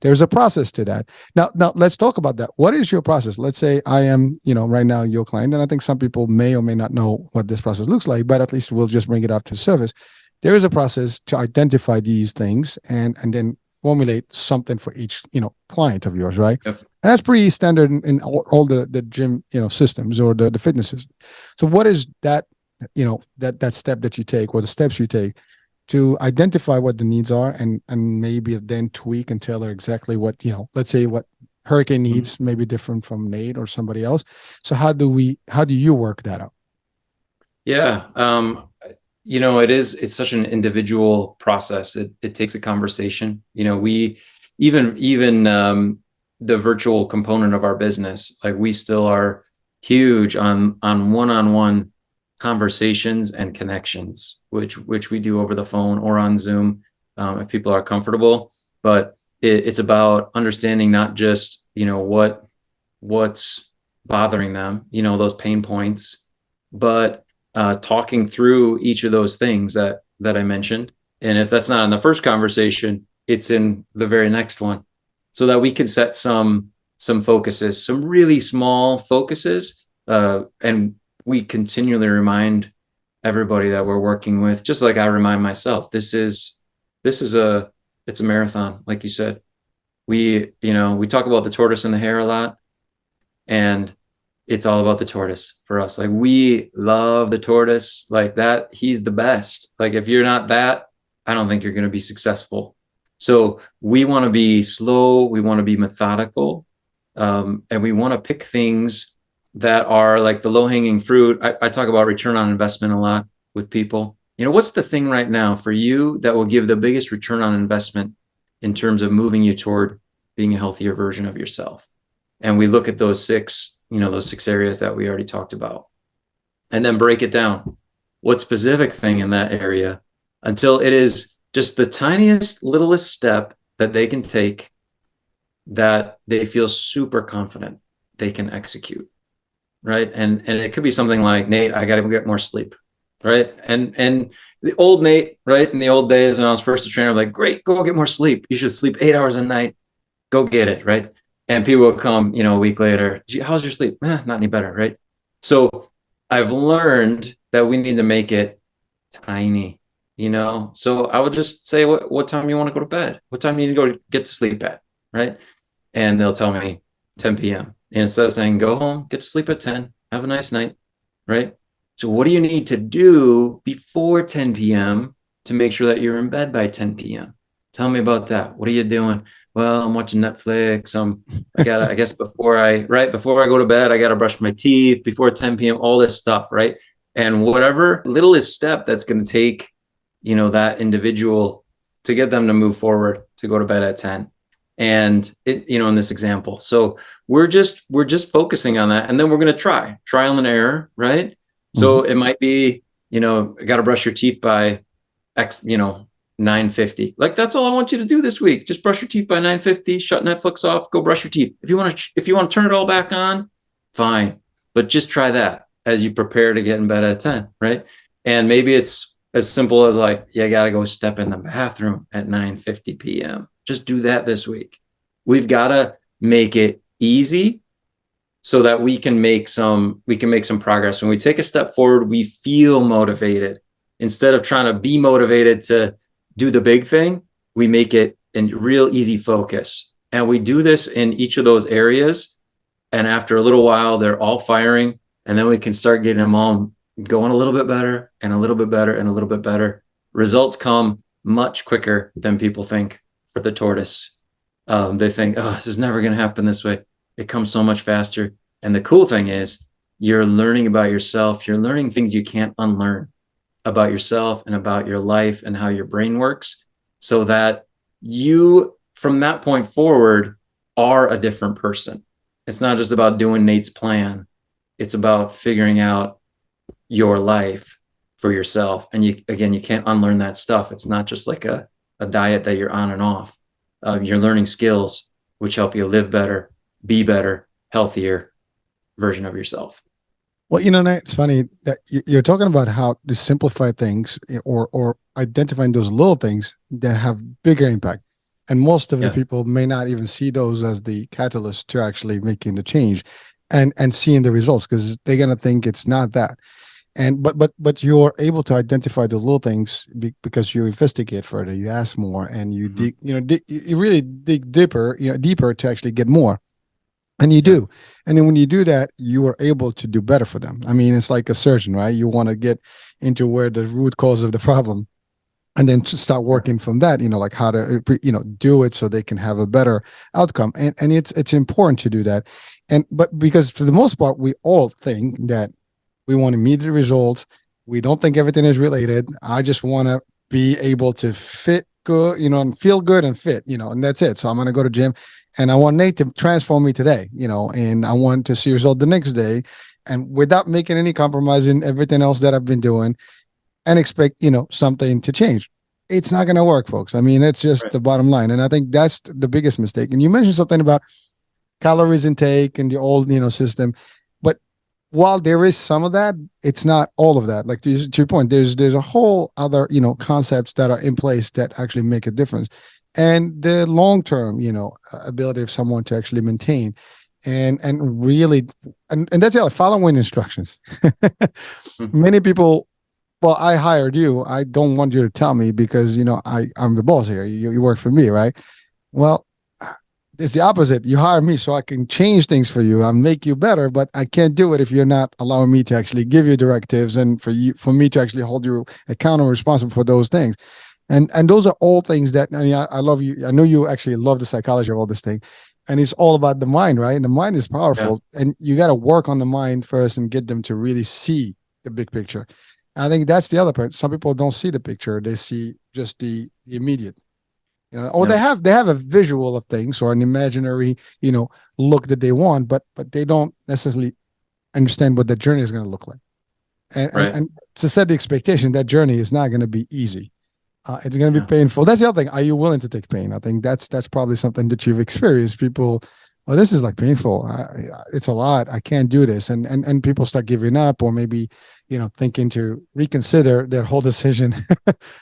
there's a process to that. Now let's talk about that. What is your process? Let's say I am, right now your client, and I think some people may or may not know what this process looks like, but at least we'll just bring it up to service. There is a process to identify these things and then formulate something for each, client of yours, right? Yep. And that's pretty standard in all the gym, systems or the fitness system. So what is that, that step that you take, or the steps you take to identify what the needs are and maybe then tweak and tailor exactly what, let's say what Hurricane needs may be different from Nate or somebody else. So how do you work that out? Yeah. It's such an individual process. It takes a conversation. We even the virtual component of our business, like we still are huge on one-on-one conversations and connections, which we do over the phone or on Zoom, if people are comfortable. But it's about understanding not just, what's bothering them, those pain points, but talking through each of those things that I mentioned. And if that's not in the first conversation, it's in the very next one, so that we can set some focuses, some really small focuses, and we continually remind everybody that we're working with, just like I remind myself, it's a marathon, like you said. We talk about the tortoise and the hare a lot, and it's all about the tortoise for us. Like, we love the tortoise like that. He's the best. Like, if you're not that, I don't think you're going to be successful. So we want to be slow. We want to be methodical. And we want to pick things that are like the low-hanging fruit. I talk about return on investment a lot with people. What's the thing right now for you that will give the biggest return on investment in terms of moving you toward being a healthier version of yourself? And we look at those six areas that we already talked about, and then break it down. What specific thing in that area, until it is just the tiniest, littlest step that they can take that they feel super confident they can execute, right? And it could be something like, Nate, I got to get more sleep, right? And the old Nate, right, in the old days when I was first a trainer, like, great, go get more sleep. You should sleep 8 hours a night. Go get it, right? And people will come, a week later, how's your sleep? Not any better, right? So I've learned that we need to make it tiny, So I would just say, what time you want to go to bed? What time do you need to go to get to sleep at, right? And they'll tell me 10 p.m. And instead of saying, go home, get to sleep at 10, have a nice night, right? So what do you need to do before 10 p.m. to make sure that you're in bed by 10 p.m.? Tell me about that. What are you doing? Well, I'm watching Netflix. I guess before I go to bed, I got to brush my teeth before 10 p.m., all this stuff, right? And whatever littlest step that's going to take, that individual to get them to move forward, to go to bed at 10. And in this example, so we're just focusing on that. And then we're going to trial and error, right? Mm-hmm. So it might be, I got to brush your teeth by X, 9:50. Like, that's all I want you to do this week. Just brush your teeth by 9:50, shut Netflix off, go brush your teeth. If you want to turn it all back on, fine. But just try that as you prepare to get in bed at 10, right? And maybe it's as simple as like, you got to go step in the bathroom at 9:50 p.m. Just do that this week. We've got to make it easy so that we can make some progress. When we take a step forward, we feel motivated. Instead of trying to be motivated to do the big thing, we make it a real easy focus. And we do this in each of those areas. And after a little while, they're all firing. And then we can start getting them all going a little bit better and a little bit better and a little bit better. Results come much quicker than people think for the tortoise. They think, this is never going to happen this way. It comes so much faster. And the cool thing is, you're learning about yourself. You're learning things you can't unlearn about yourself and about your life and how your brain works, so that you, from that point forward, are a different person. It's not just about doing Nate's plan. It's about figuring out your life for yourself. And you can't unlearn that stuff. It's not just like a diet that you're on and off. You're learning skills which help you live better, be better, healthier version of yourself. Well, Nate, it's funny that you're talking about how to simplify things or identifying those little things that have bigger impact. And most of the people may not even see those as the catalyst to actually making the change and seeing the results, because they're going to think it's not that. And but you're able to identify the little things because you investigate further, you ask more, and you dig, you really dig deeper to actually get more. And you do. And then when you do that, you are able to do better for them. I mean, it's like a surgeon, right? You want to get into where the root cause of the problem, and then to start working from that, like how to, do it so they can have a better outcome. And it's important to do that. But because for the most part, we all think that we want immediate results. We don't think everything is related. I just want to be able to fit good, and feel good and fit, and that's it. So I'm going to go to gym. And I want Nate to transform me today, and I want to see result the next day, and without making any compromise in everything else that I've been doing, and expect, something to change. It's not going to work, folks. I mean, it's just the bottom line. And I think that's the biggest mistake. And you mentioned something about calories intake and the old, system. But while there is some of that, it's not all of that. Like, to your point, there's a whole other, concepts that are in place that actually make a difference. And the long-term, ability of someone to actually maintain and really, and that's it, like following instructions. Mhm. Many people, well, I hired you. I don't want you to tell me because, I'm the boss here. You work for me, right? Well, it's the opposite. You hire me so I can change things for you and make you better, but I can't do it if you're not allowing me to actually give you directives and for me to actually hold you accountable, responsible for those things. And those are all things that, I mean, I love you. I know you actually love the psychology of all this thing. And it's all about the mind, right? And the mind is Yeah. powerful. And you got to work on the mind first and get them to really see the big picture. And I think that's the other part. Some people don't see the picture. They see just the immediate. Or Yeah. they have a visual of things or an imaginary, look that they want, but they don't necessarily understand what the journey is going to look like. And, and Right. and to set the expectation, that journey is not going to be easy. It's going to be Yeah. painful. That's the other thing. Are you willing to take pain? I think that's probably something that you've experienced. People, oh, this is like painful. It's a lot. I can't do this, and people start giving up, or maybe thinking to reconsider their whole decision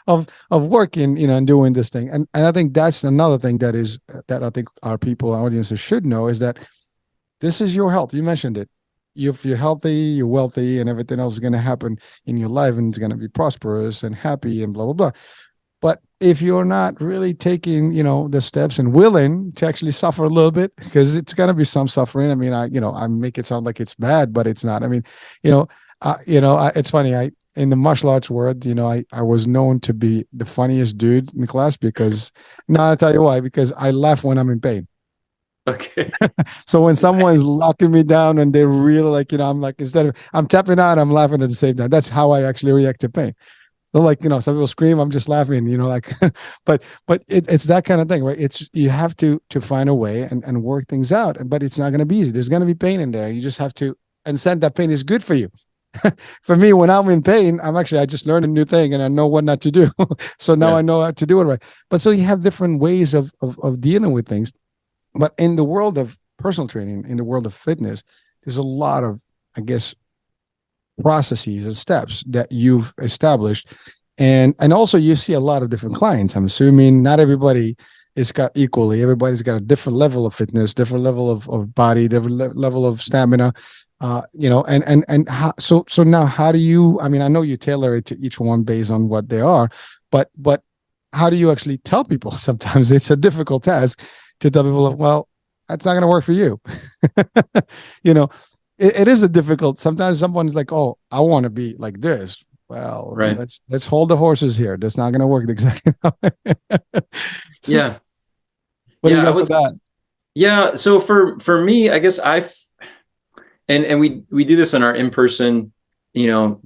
of working, and doing this thing. And I think that's another thing that I think our people, our audiences should know is that this is your health. You mentioned it. If you're healthy, you're wealthy, and everything else is going to happen in your life, and it's going to be prosperous and happy and blah blah blah. But if you're not really taking, the steps and willing to actually suffer a little bit, because it's going to be some suffering. I mean, I make it sound like it's bad, but it's not. I mean, it's funny. In the martial arts world, I was known to be the funniest dude in the class because, no, I'll tell you why, because I laugh when I'm in pain. Okay. So when someone's locking me down and they're really like, I'm like, instead of, I'm tapping out, I'm laughing at the same time. That's how I actually react to pain. So like, some people scream, I'm just laughing, like, but it's that kind of thing, right? It's, you have to find a way and work things out, but it's not going to be easy. There's going to be pain in there. You just have to, and send that pain is good for you. For me, when I'm in pain, I just learned a new thing and I know what not to do. So now Yeah. I know how to do it right. But so you have different ways of dealing with things. But in the world of personal training, in the world of fitness, there's a lot of, I guess, processes and steps that you've established, and also you see a lot of different clients. I'm assuming not everybody is got equally. Everybody's got a different level of fitness, different level of body, different level of stamina. And how, so now how do you? I mean, I know you tailor it to each one based on what they are, but how do you actually tell people? Sometimes it's a difficult task to tell people, well, that's not going to work for you. you know, it is a difficult. Sometimes someone's like, "Oh, I want to be like this." Well, Right. let's hold the horses here. That's not going to work exactly. So, Yeah. what do you Yeah. I got for would. that? Yeah. So for me, I guess and we do this in our in-person,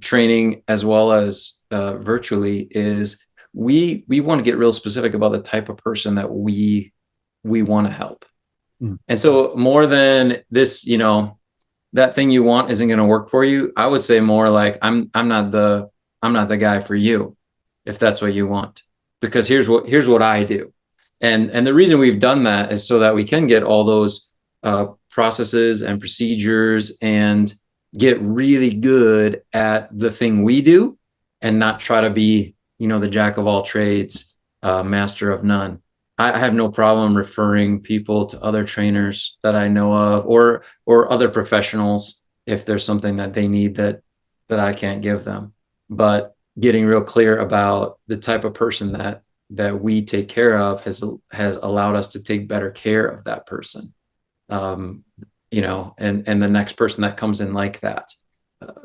training as well as virtually. Is we want to get real specific about the type of person that we want to help. Mm. And so more than this, that thing you want isn't going to work for you. I would say more like I'm not the guy for you if that's what you want, because here's what I do. And the reason we've done that is so that we can get all those processes and procedures and get really good at the thing we do, and not try to be, the jack of all trades, master of none. I have no problem referring people to other trainers that I know of, or other professionals if there's something that they need that I can't give them. But getting real clear about the type of person that we take care of has allowed us to take better care of that person. And the next person that comes in like that,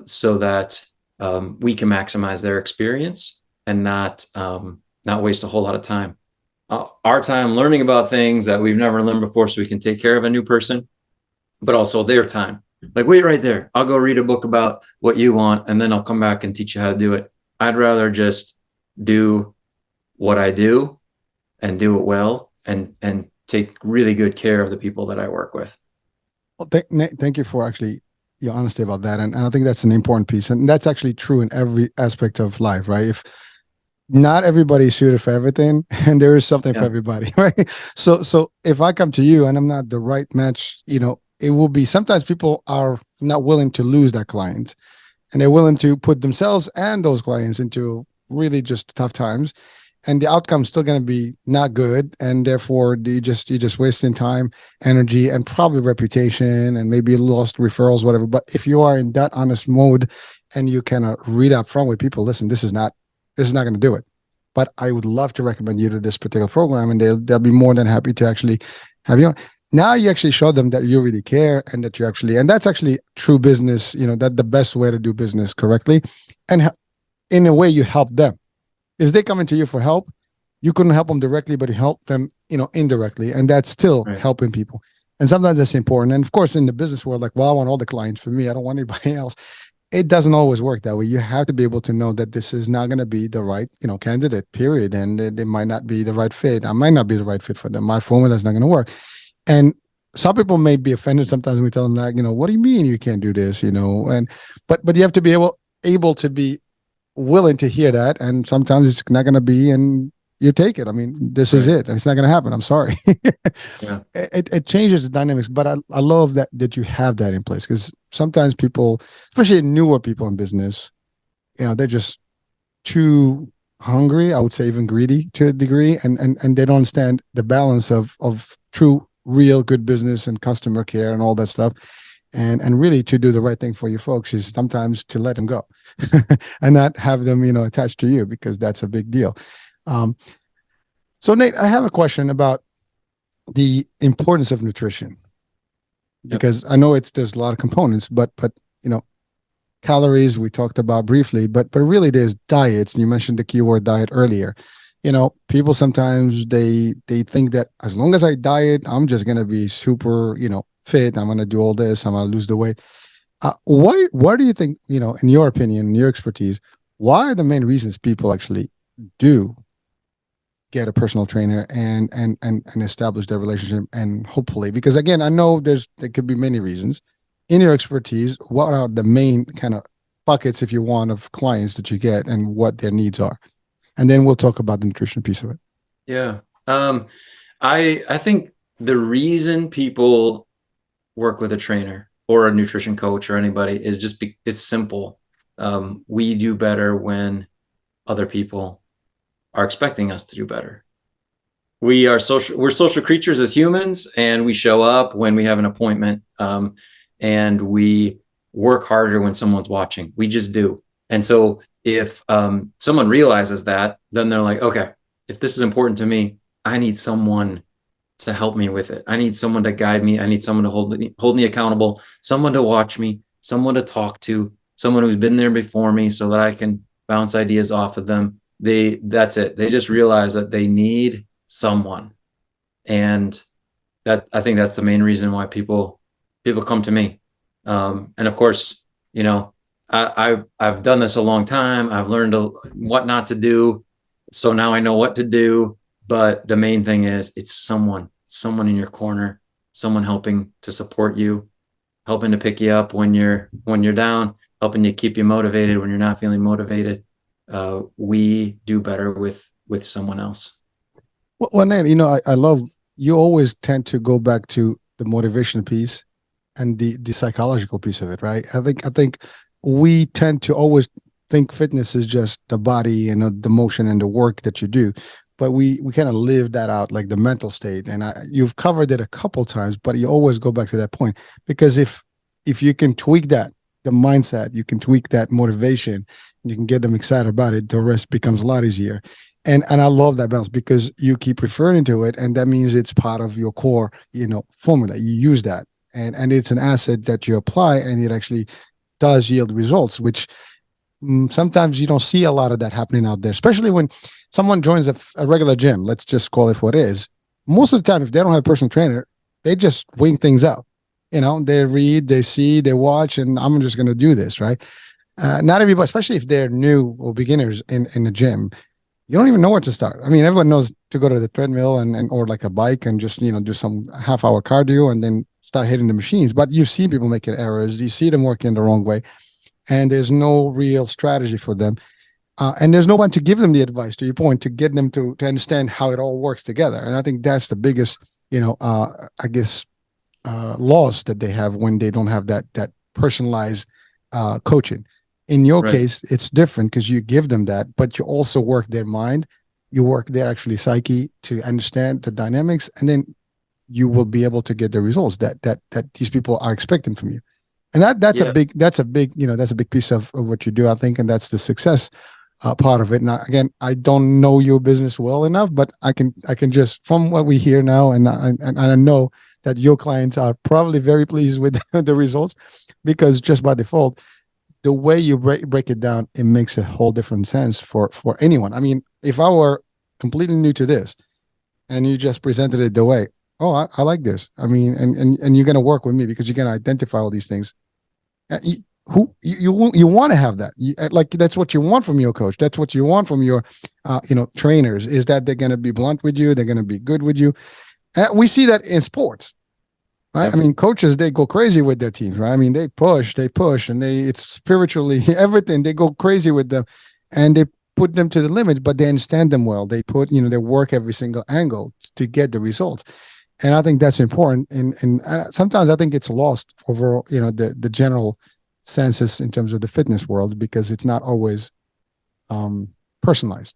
so that we can maximize their experience and not waste a whole lot of time. Our time learning about things that we've never learned before, so we can take care of a new person, but also their time. Like, wait right there. I'll go read a book about what you want, and then I'll come back and teach you how to do it. I'd rather just do what I do and do it well, and take really good care of the people that I work with. Well, thank you for actually your honesty about that, and I think that's an important piece, and that's actually true in every aspect of life, right? If not everybody's suited for everything, and there is something for Yeah. everybody, right? So if I come to you and I'm not the right match, it will be, sometimes people are not willing to lose that client, and they're willing to put themselves and those clients into really just tough times. and the outcome's still going to be not good, and therefore you're just wasting time, energy, and probably reputation, and maybe lost referrals, whatever. But if you are in that honest mode and you kind of read up front with people, listen, this is not going to do it, but I would love to recommend you to this particular program, and they'll be more than happy to actually have you on. Now you actually show them that you really care, and that you actually, and that's actually true business, that the best way to do business correctly. And in a way, you help them. If they come into you for help, you couldn't help them directly, but you help them, indirectly. And that's still Right. helping people. And sometimes that's important. And of course, in the business world, like, well, I want all the clients for me. I don't want anybody else. It doesn't always work that way. You have to be able to know that this is not going to be the right, candidate, period. And they might not be the right fit. I might not be the right fit for them. My formula is not going to work. And some people may be offended sometimes when we tell them that, what do you mean you can't do this? But you have to be able to be willing to hear that, and sometimes it's not going to be, and you take it. I mean, this is it. It's not going to happen. I'm sorry. Yeah. It changes the dynamics, but I love that you have that in place, because sometimes people, especially newer people in business, they're just too hungry. I would say even greedy to a degree, and they don't understand the balance of true, real good business and customer care and all that stuff. And really, to do the right thing for your folks is sometimes to let them go and not have them, attached to you, because that's a big deal. So Nate, I have a question about the importance of nutrition, because I know there's a lot of components, but calories we talked about briefly, but really there's diets. And you mentioned the keyword diet earlier. People sometimes they think that as long as I diet, I'm just going to be super, fit. I'm going to do all this. I'm going to lose the weight. Why do you think, in your opinion, in your expertise, why are the main reasons people actually do get a personal trainer and establish their relationship? And hopefully, because again, I know there could be many reasons. In your expertise, what are the main kind of buckets, if you want, of clients that you get and what their needs are? And then we'll talk about the nutrition piece of it. Yeah. I think the reason people work with a trainer or a nutrition coach or anybody is just it's simple. We do better when other people are expecting us to do better. We're social creatures as humans, and we show up when we have an appointment, and we work harder when someone's watching. We just do. And so if someone realizes that, then they're like, okay, if this is important to me, I need someone to help me with it. I need someone to guide me. I need someone to hold me accountable, someone to watch me, someone to talk to, someone who's been there before me, so that I can bounce ideas off of them. That's it. They just realize that they need someone. And I think that's the main reason why people come to me. And of course, I've done this a long time. I've learned what not to do. So now I know what to do. But the main thing is it's someone in your corner, someone helping to support you, helping to pick you up when you're down, helping to keep you motivated when you're not feeling motivated. We do better with someone else. Well, Nate, I love, you always tend to go back to the motivation piece and the psychological piece of it, right? I think we tend to always think fitness is just the body and the motion and the work that you do. But we kind of live that out, like the mental state. And you've covered it a couple times, but you always go back to that point, because if you can tweak that, the mindset, you can tweak that motivation, and you can get them excited about it, the rest becomes a lot easier. And I love that balance, because you keep referring to it, and that means it's part of your core, formula. You use that, and it's an asset that you apply, and it actually does yield results, which sometimes you don't see a lot of that happening out there, especially when someone joins a regular gym. Let's just call it what it is. Most of the time, if they don't have a personal trainer, they just wing things out. They read, they see, they watch, and I'm just going to do this, right? Not everybody, especially if they're new or beginners in the gym, you don't even know where to start. I mean, everyone knows to go to the treadmill and or like a bike and just, do some half-hour cardio and then start hitting the machines. But you see people making errors. You see them working the wrong way. And there's no real strategy for them. And there's no one to give them the advice, to your point, to get them to understand how it all works together. And I think that's the biggest, loss that they have when they don't have that personalized coaching. In your case, it's different, because you give them that, but you also work their mind you work their actually psyche to understand the dynamics, and then you will be able to get the results that these people are expecting from you. And that's a Yeah. big that's a big piece of what you do, I think, and that's the success part of it. Now, again, I don't know your business well enough, but I can just, from what we hear now, and I know that your clients are probably very pleased with the results, because just by default, the way you break it down, it makes a whole different sense for anyone. I mean, if I were completely new to this and you just presented it the way, oh, I like this. I mean, and you're gonna work with me because you're gonna identify all these things. You, you want to have that, like that's what you want from your coach. That's what you want from your trainers, is that they're going to be blunt with you, they're going to be good with you. We see that in sports, right? Yep. I mean, coaches, they go crazy with their teams, right? I mean, they push, and it's spiritually everything, they go crazy with them, and they put them to the limits, but they understand them well. They put they work every single angle to get the results. And I think that's important. And sometimes I think it's lost over the general census in terms of the fitness world, because it's not always personalized.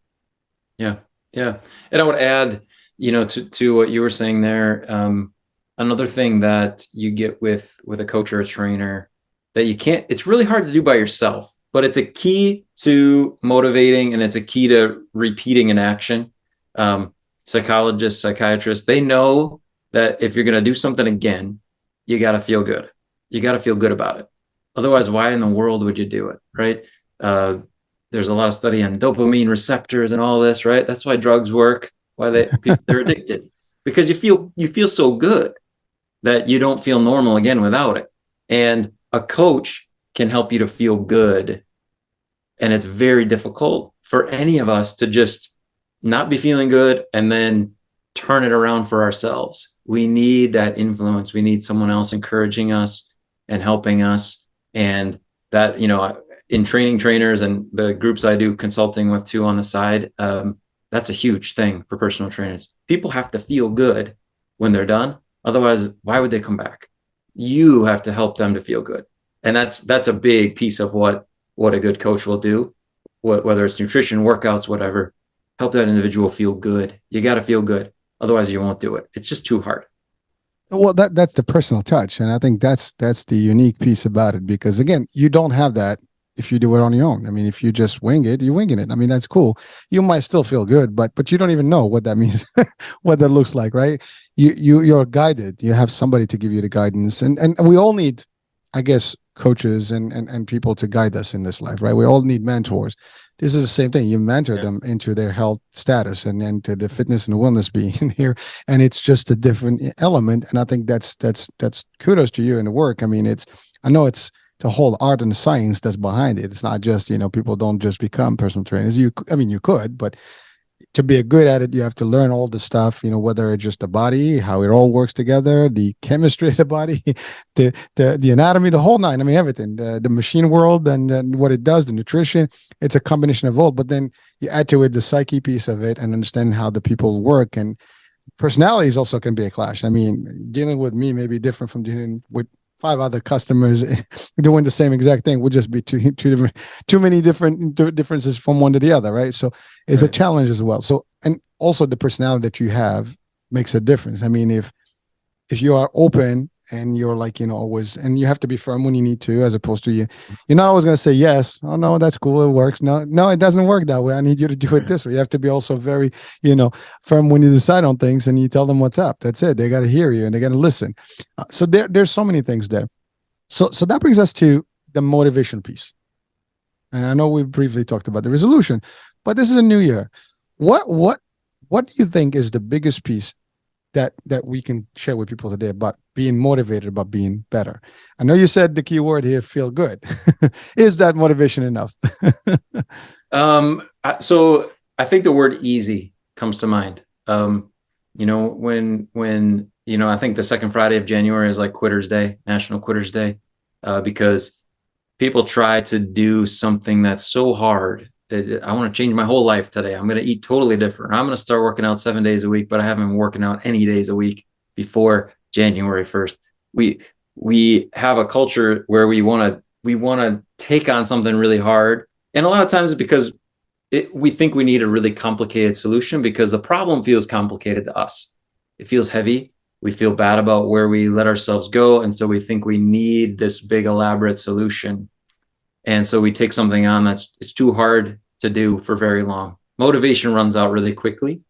Yeah. Yeah. And I would add, to what you were saying there, another thing that you get with a coach or a trainer that it's really hard to do by yourself, but it's a key to motivating, and it's a key to repeating an action. Psychologists, psychiatrists, they know that if you're going to do something again, you got to feel good. You got to feel good about it. Otherwise, why in the world would you do it, right? There's a lot of study on dopamine receptors and all this, right? That's why drugs work, why they're addicted, because you feel so good that you don't feel normal again without it. And a coach can help you to feel good. And it's very difficult for any of us to just not be feeling good and then turn it around for ourselves. We need that influence. We need someone else encouraging us and helping us. And that, in training trainers and the groups I do consulting with too on the side, that's a huge thing for personal trainers. People have to feel good when they're done. Otherwise, why would they come back? You have to help them to feel good. And that's a big piece of what a good coach will do, whether it's nutrition, workouts, whatever. Help that individual feel good. You got to feel good. Otherwise, you won't do it. It's just too hard. Well, that's the personal touch, and I think that's the unique piece about it, because again, you don't have that if you do it on your own. I mean, if you just wing it, you're winging it. I mean, that's cool. You might still feel good, but you don't even know what that means, what that looks like, right? You're guided. You have somebody to give you the guidance, and we all need, I guess, coaches and people to guide us in this life, right? We all need mentors. This is the same thing. You mentor them into their health status and into the fitness and wellness being here, and it's just a different element. And I think that's kudos to you in the work. I mean, I know it's the whole art and the science that's behind it. It's not just people don't just become personal trainers. You could, but to be good at it, you have to learn all the stuff, whether it's just the body, how it all works together, the chemistry of the body, the anatomy, the whole nine. I mean, everything, the machine world and what it does, the nutrition. It's a combination of all, but then you add to it the psyche piece of it and understanding how the people work, and personalities also can be a clash. I mean, dealing with me may be different from dealing with 5 other customers doing the same exact thing. Would just be too many different differences from one to the other, right? So it's a challenge as well. So, and also the personality that you have makes a difference. I mean, if you are open and you're like, always, and you have to be firm when you need to, as opposed to you're not always going to say yes. Oh no, that's cool, it works. No, it doesn't work that way. I need you to do it this way. You have to be also very, firm when you decide on things, and you tell them what's up. That's it. They got to hear you and they got to listen. So there's so many things there. So that brings us to the motivation piece. And I know we briefly talked about the resolution, but this is a new year. What do you think is the biggest piece that we can share with people today about being motivated, about being better? I know you said the key word here, feel good. Is that motivation enough? So I think the word easy comes to mind. When I think the second Friday of January is like Quitters Day, National Quitters Day, because people try to do something that's so hard. I want to change my whole life today. I'm going to eat totally different. I'm going to start working out 7 days a week, but I haven't been working out any days a week before January 1st. We have a culture where we want to take on something really hard. And a lot of times it's because we think we need a really complicated solution because the problem feels complicated to us. It feels heavy. We feel bad about where we let ourselves go. And so we think we need this big, elaborate solution. And so we take something on it's too hard to do for very long. Motivation runs out really quickly.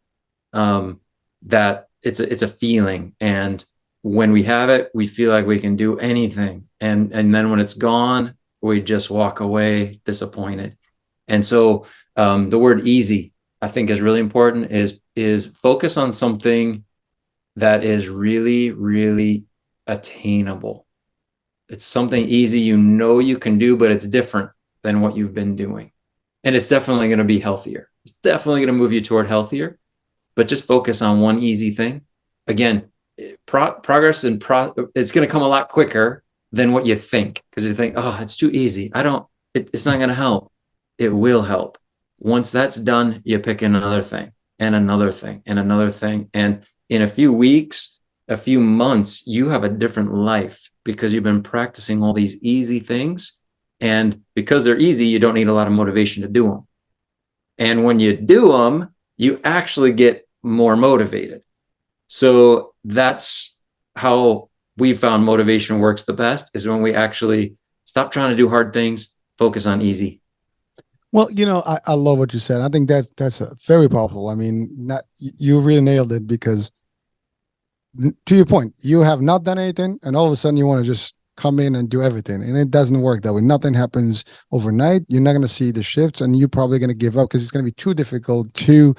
That it's a feeling. And when we have it, we feel like we can do anything. And then when it's gone, we just walk away disappointed. And so the word easy, I think, is really important, is focus on something that is really, really attainable. It's something easy, you can do, but it's different than what you've been doing. And it's definitely going to be healthier. It's definitely going to move you toward healthier, but just focus on one easy thing. Again, progress it's going to come a lot quicker than what you think, because you think, oh, it's too easy. It's not going to help. It will help. Once that's done, you pick another thing and another thing and another thing. And in a few weeks, a few months, you have a different life because you've been practicing all these easy things. And because they're easy, you don't need a lot of motivation to do them. And when you do them, you actually get more motivated. So that's how we found motivation works the best, is when we actually stop trying to do hard things, focus on easy. Well, I love what you said. I think that's very powerful. I mean, you really nailed it, because to your point, you have not done anything, and all of a sudden you want to just come in and do everything, and it doesn't work that way. Nothing happens overnight. You're not going to see the shifts, and you're probably going to give up because it's going to be too difficult, too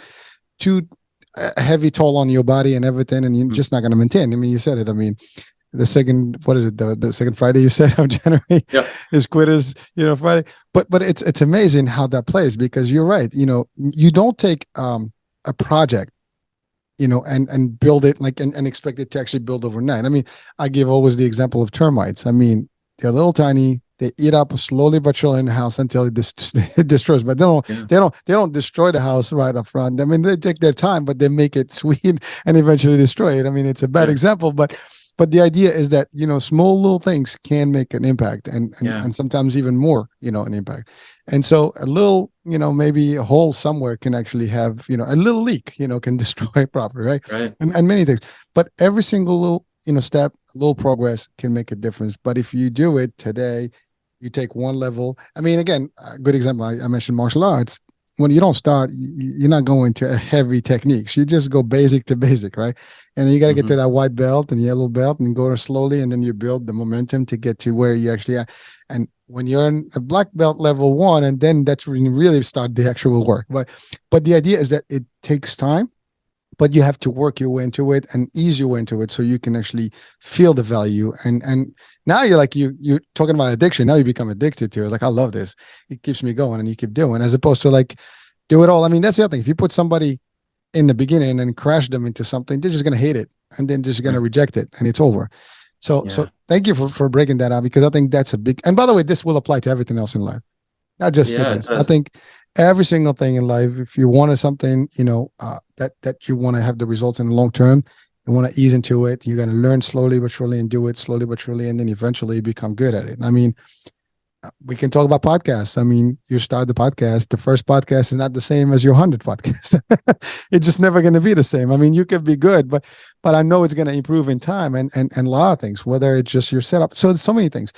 heavy toll on your body and everything, and you're just not going to maintain. I mean, you said it. I mean, the second Friday you said of January is Quitters, Friday. But it's amazing how that plays, because you're right. You don't take a project, and build it and expect it to actually build overnight. I mean, I give always the example of termites. I mean, they're little tiny. They eat up slowly but surely in the house until it destroys. But they don't destroy the house right up front. I mean, they take their time, but they make it sweet and eventually destroy it. I mean, it's a bad example, but the idea is that small little things can make an impact, and sometimes even more, an impact. And so a little, maybe a hole somewhere can actually have, a little leak, can destroy property, right? And many things. But every single little, step, little progress can make a difference. But if you do it today, you take one level. I mean, again, a good example, I mentioned martial arts. When you don't start, you're not going to heavy techniques. You just go basic to basic, right? And then you got to get to that white belt and yellow belt and go slowly, and then you build the momentum to get to where you actually are. And when you're in a black belt level 1, and then that's when you really start the actual work. But the idea is that it takes time, but you have to work your way into it and ease your way into it, so you can actually feel the value. And now you're talking about addiction. Now you become addicted to it. Like, I love this. It keeps me going, and you keep doing, as opposed to do it all. I mean, that's the other thing. If you put somebody in the beginning and crash them into something, they're just going to hate it, and then just going to reject it, and it's over. So thank you for breaking that out, because I think that's a big, and by the way, this will apply to everything else in life, not just fitness. I think every single thing in life, if you wanted something, that you want to have the results in the long term, you want to ease into it, you're going to learn slowly but surely and do it slowly but surely, and then eventually become good at it. I mean, we can talk about podcasts. I mean, you start the podcast, the first podcast is not the same as your 100th podcast. It's just never going to be the same. I mean, you could be good, but I know it's going to improve in time, and a lot of things, whether it's just your setup. So there's so many things,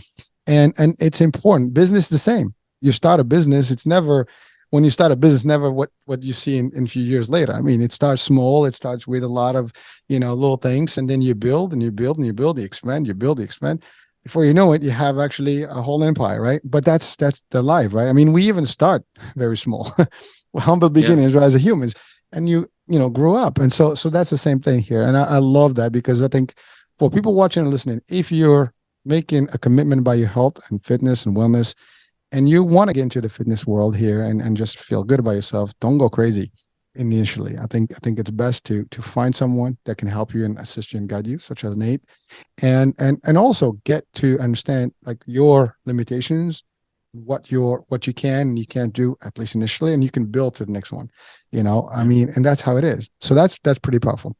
and it's important. Business is the same. You start a business, it's never, when you start a business, never what you see in a few years later. I mean, it starts small. It starts with a lot of, little things, and then you build and you build and you build, you expand, you build, you expand. Before you know it, you have actually a whole empire, right? But that's the life, right? I mean, we even start very small, humble beginnings, right, as a humans, and you grow up, and so that's the same thing here. And I love that, because I think for people watching and listening, if you're making a commitment by your health and fitness and wellness, and you want to get into the fitness world here and just feel good about yourself, don't go crazy initially. I think it's best to find someone that can help you and assist you and guide you, such as Nate, and also get to understand your limitations, what you can and you can't do, at least initially, and you can build to the next one. I mean, and that's how it is. So that's pretty powerful.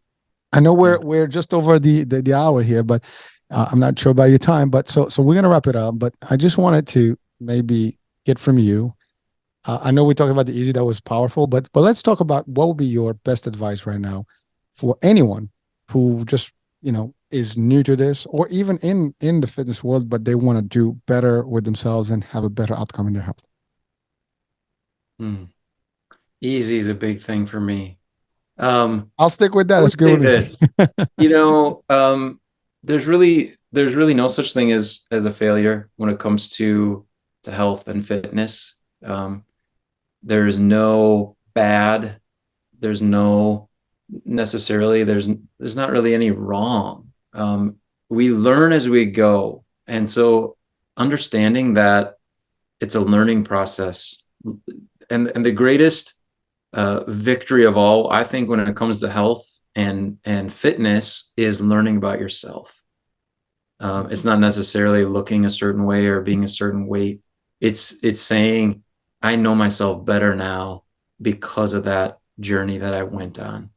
I know we're just over the hour here, but I'm not sure about your time, but so we're gonna wrap it up. But I just wanted to maybe get from you I know we talked about the easy, that was powerful, but let's talk about what would be your best advice right now for anyone who just, is new to this, or even in the fitness world, but they want to do better with themselves and have a better outcome in their health. Hmm. Easy is a big thing for me. I'll stick with that. I That's would good say with this, me. there's really no such thing as a failure when it comes to health and fitness. There's no bad. There's no necessarily there's not really any wrong. We learn as we go, and so understanding that it's a learning process, and the greatest victory of all, I think, when it comes to health and fitness, is learning about yourself. It's not necessarily looking a certain way or being a certain weight. It's saying, I know myself better now because of that journey that I went on,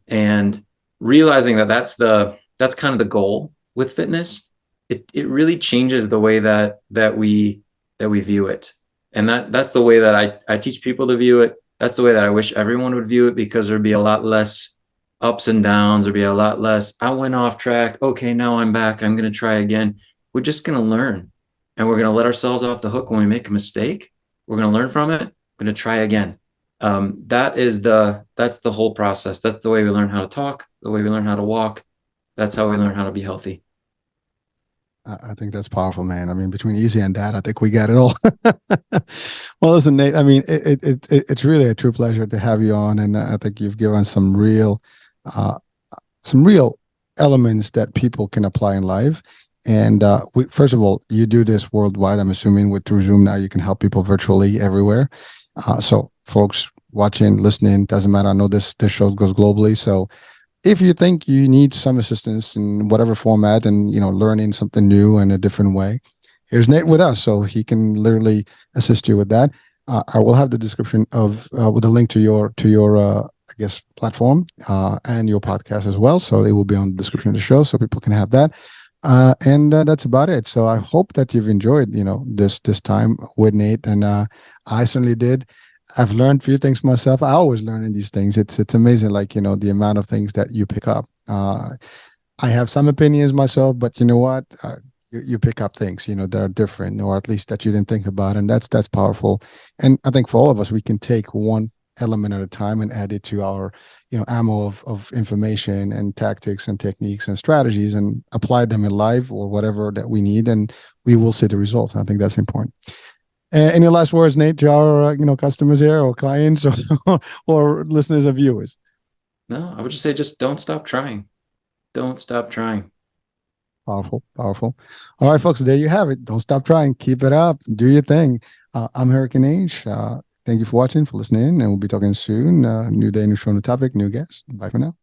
and realizing that that's kind of the goal with fitness. It really changes the way that we view it, and that's the way that I teach people to view it. That's the way that I wish everyone would view it, because there'd be a lot less ups and downs. There'd be a lot less, I went off track. Okay, now I'm back. I'm going to try again. We're just going to learn, and we're going to let ourselves off the hook when we make a mistake. We're going to learn from it. We're going to try again. That's the whole process. That's the way we learn how to talk, the way we learn how to walk. That's how we learn how to be healthy. I think that's powerful, man. I mean, between easy and that, I think we got it all. Well, listen, Nate, I mean, it's really a true pleasure to have you on. And I think you've given uh, some real elements that people can apply in life. And first of all, you do this worldwide. I'm assuming with through Zoom now, you can help people virtually everywhere. So folks watching, listening, doesn't matter. I know this show goes globally. So if you think you need some assistance in whatever format and learning something new in a different way, here's Nate with us, so he can literally assist you with that. I will have the description of with a link to your I guess platform and your podcast as well, so it will be on the description of the show, so people can have that. And that's about it. So I hope that you've enjoyed this time with Nate, and I certainly did. I've learned a few things myself. I always learn in these things. It's amazing, like, the amount of things that you pick up. I have some opinions myself, but you know what? You pick up things, that are different, or at least that you didn't think about. And that's powerful. And I think for all of us, we can take one element at a time and add it to our, ammo of information and tactics and techniques and strategies, and apply them in life or whatever that we need. And we will see the results. I think that's important. Any last words, Nate, to our customers here, or clients, or listeners and viewers? No, I would just say, just don't stop trying. Don't stop trying. Powerful, powerful. All right, folks, there you have it. Don't stop trying. Keep it up. Do your thing. I'm Hurricane Age. Thank you for watching, for listening, and we'll be talking soon. New day, new show, new topic, new guest. Bye for now.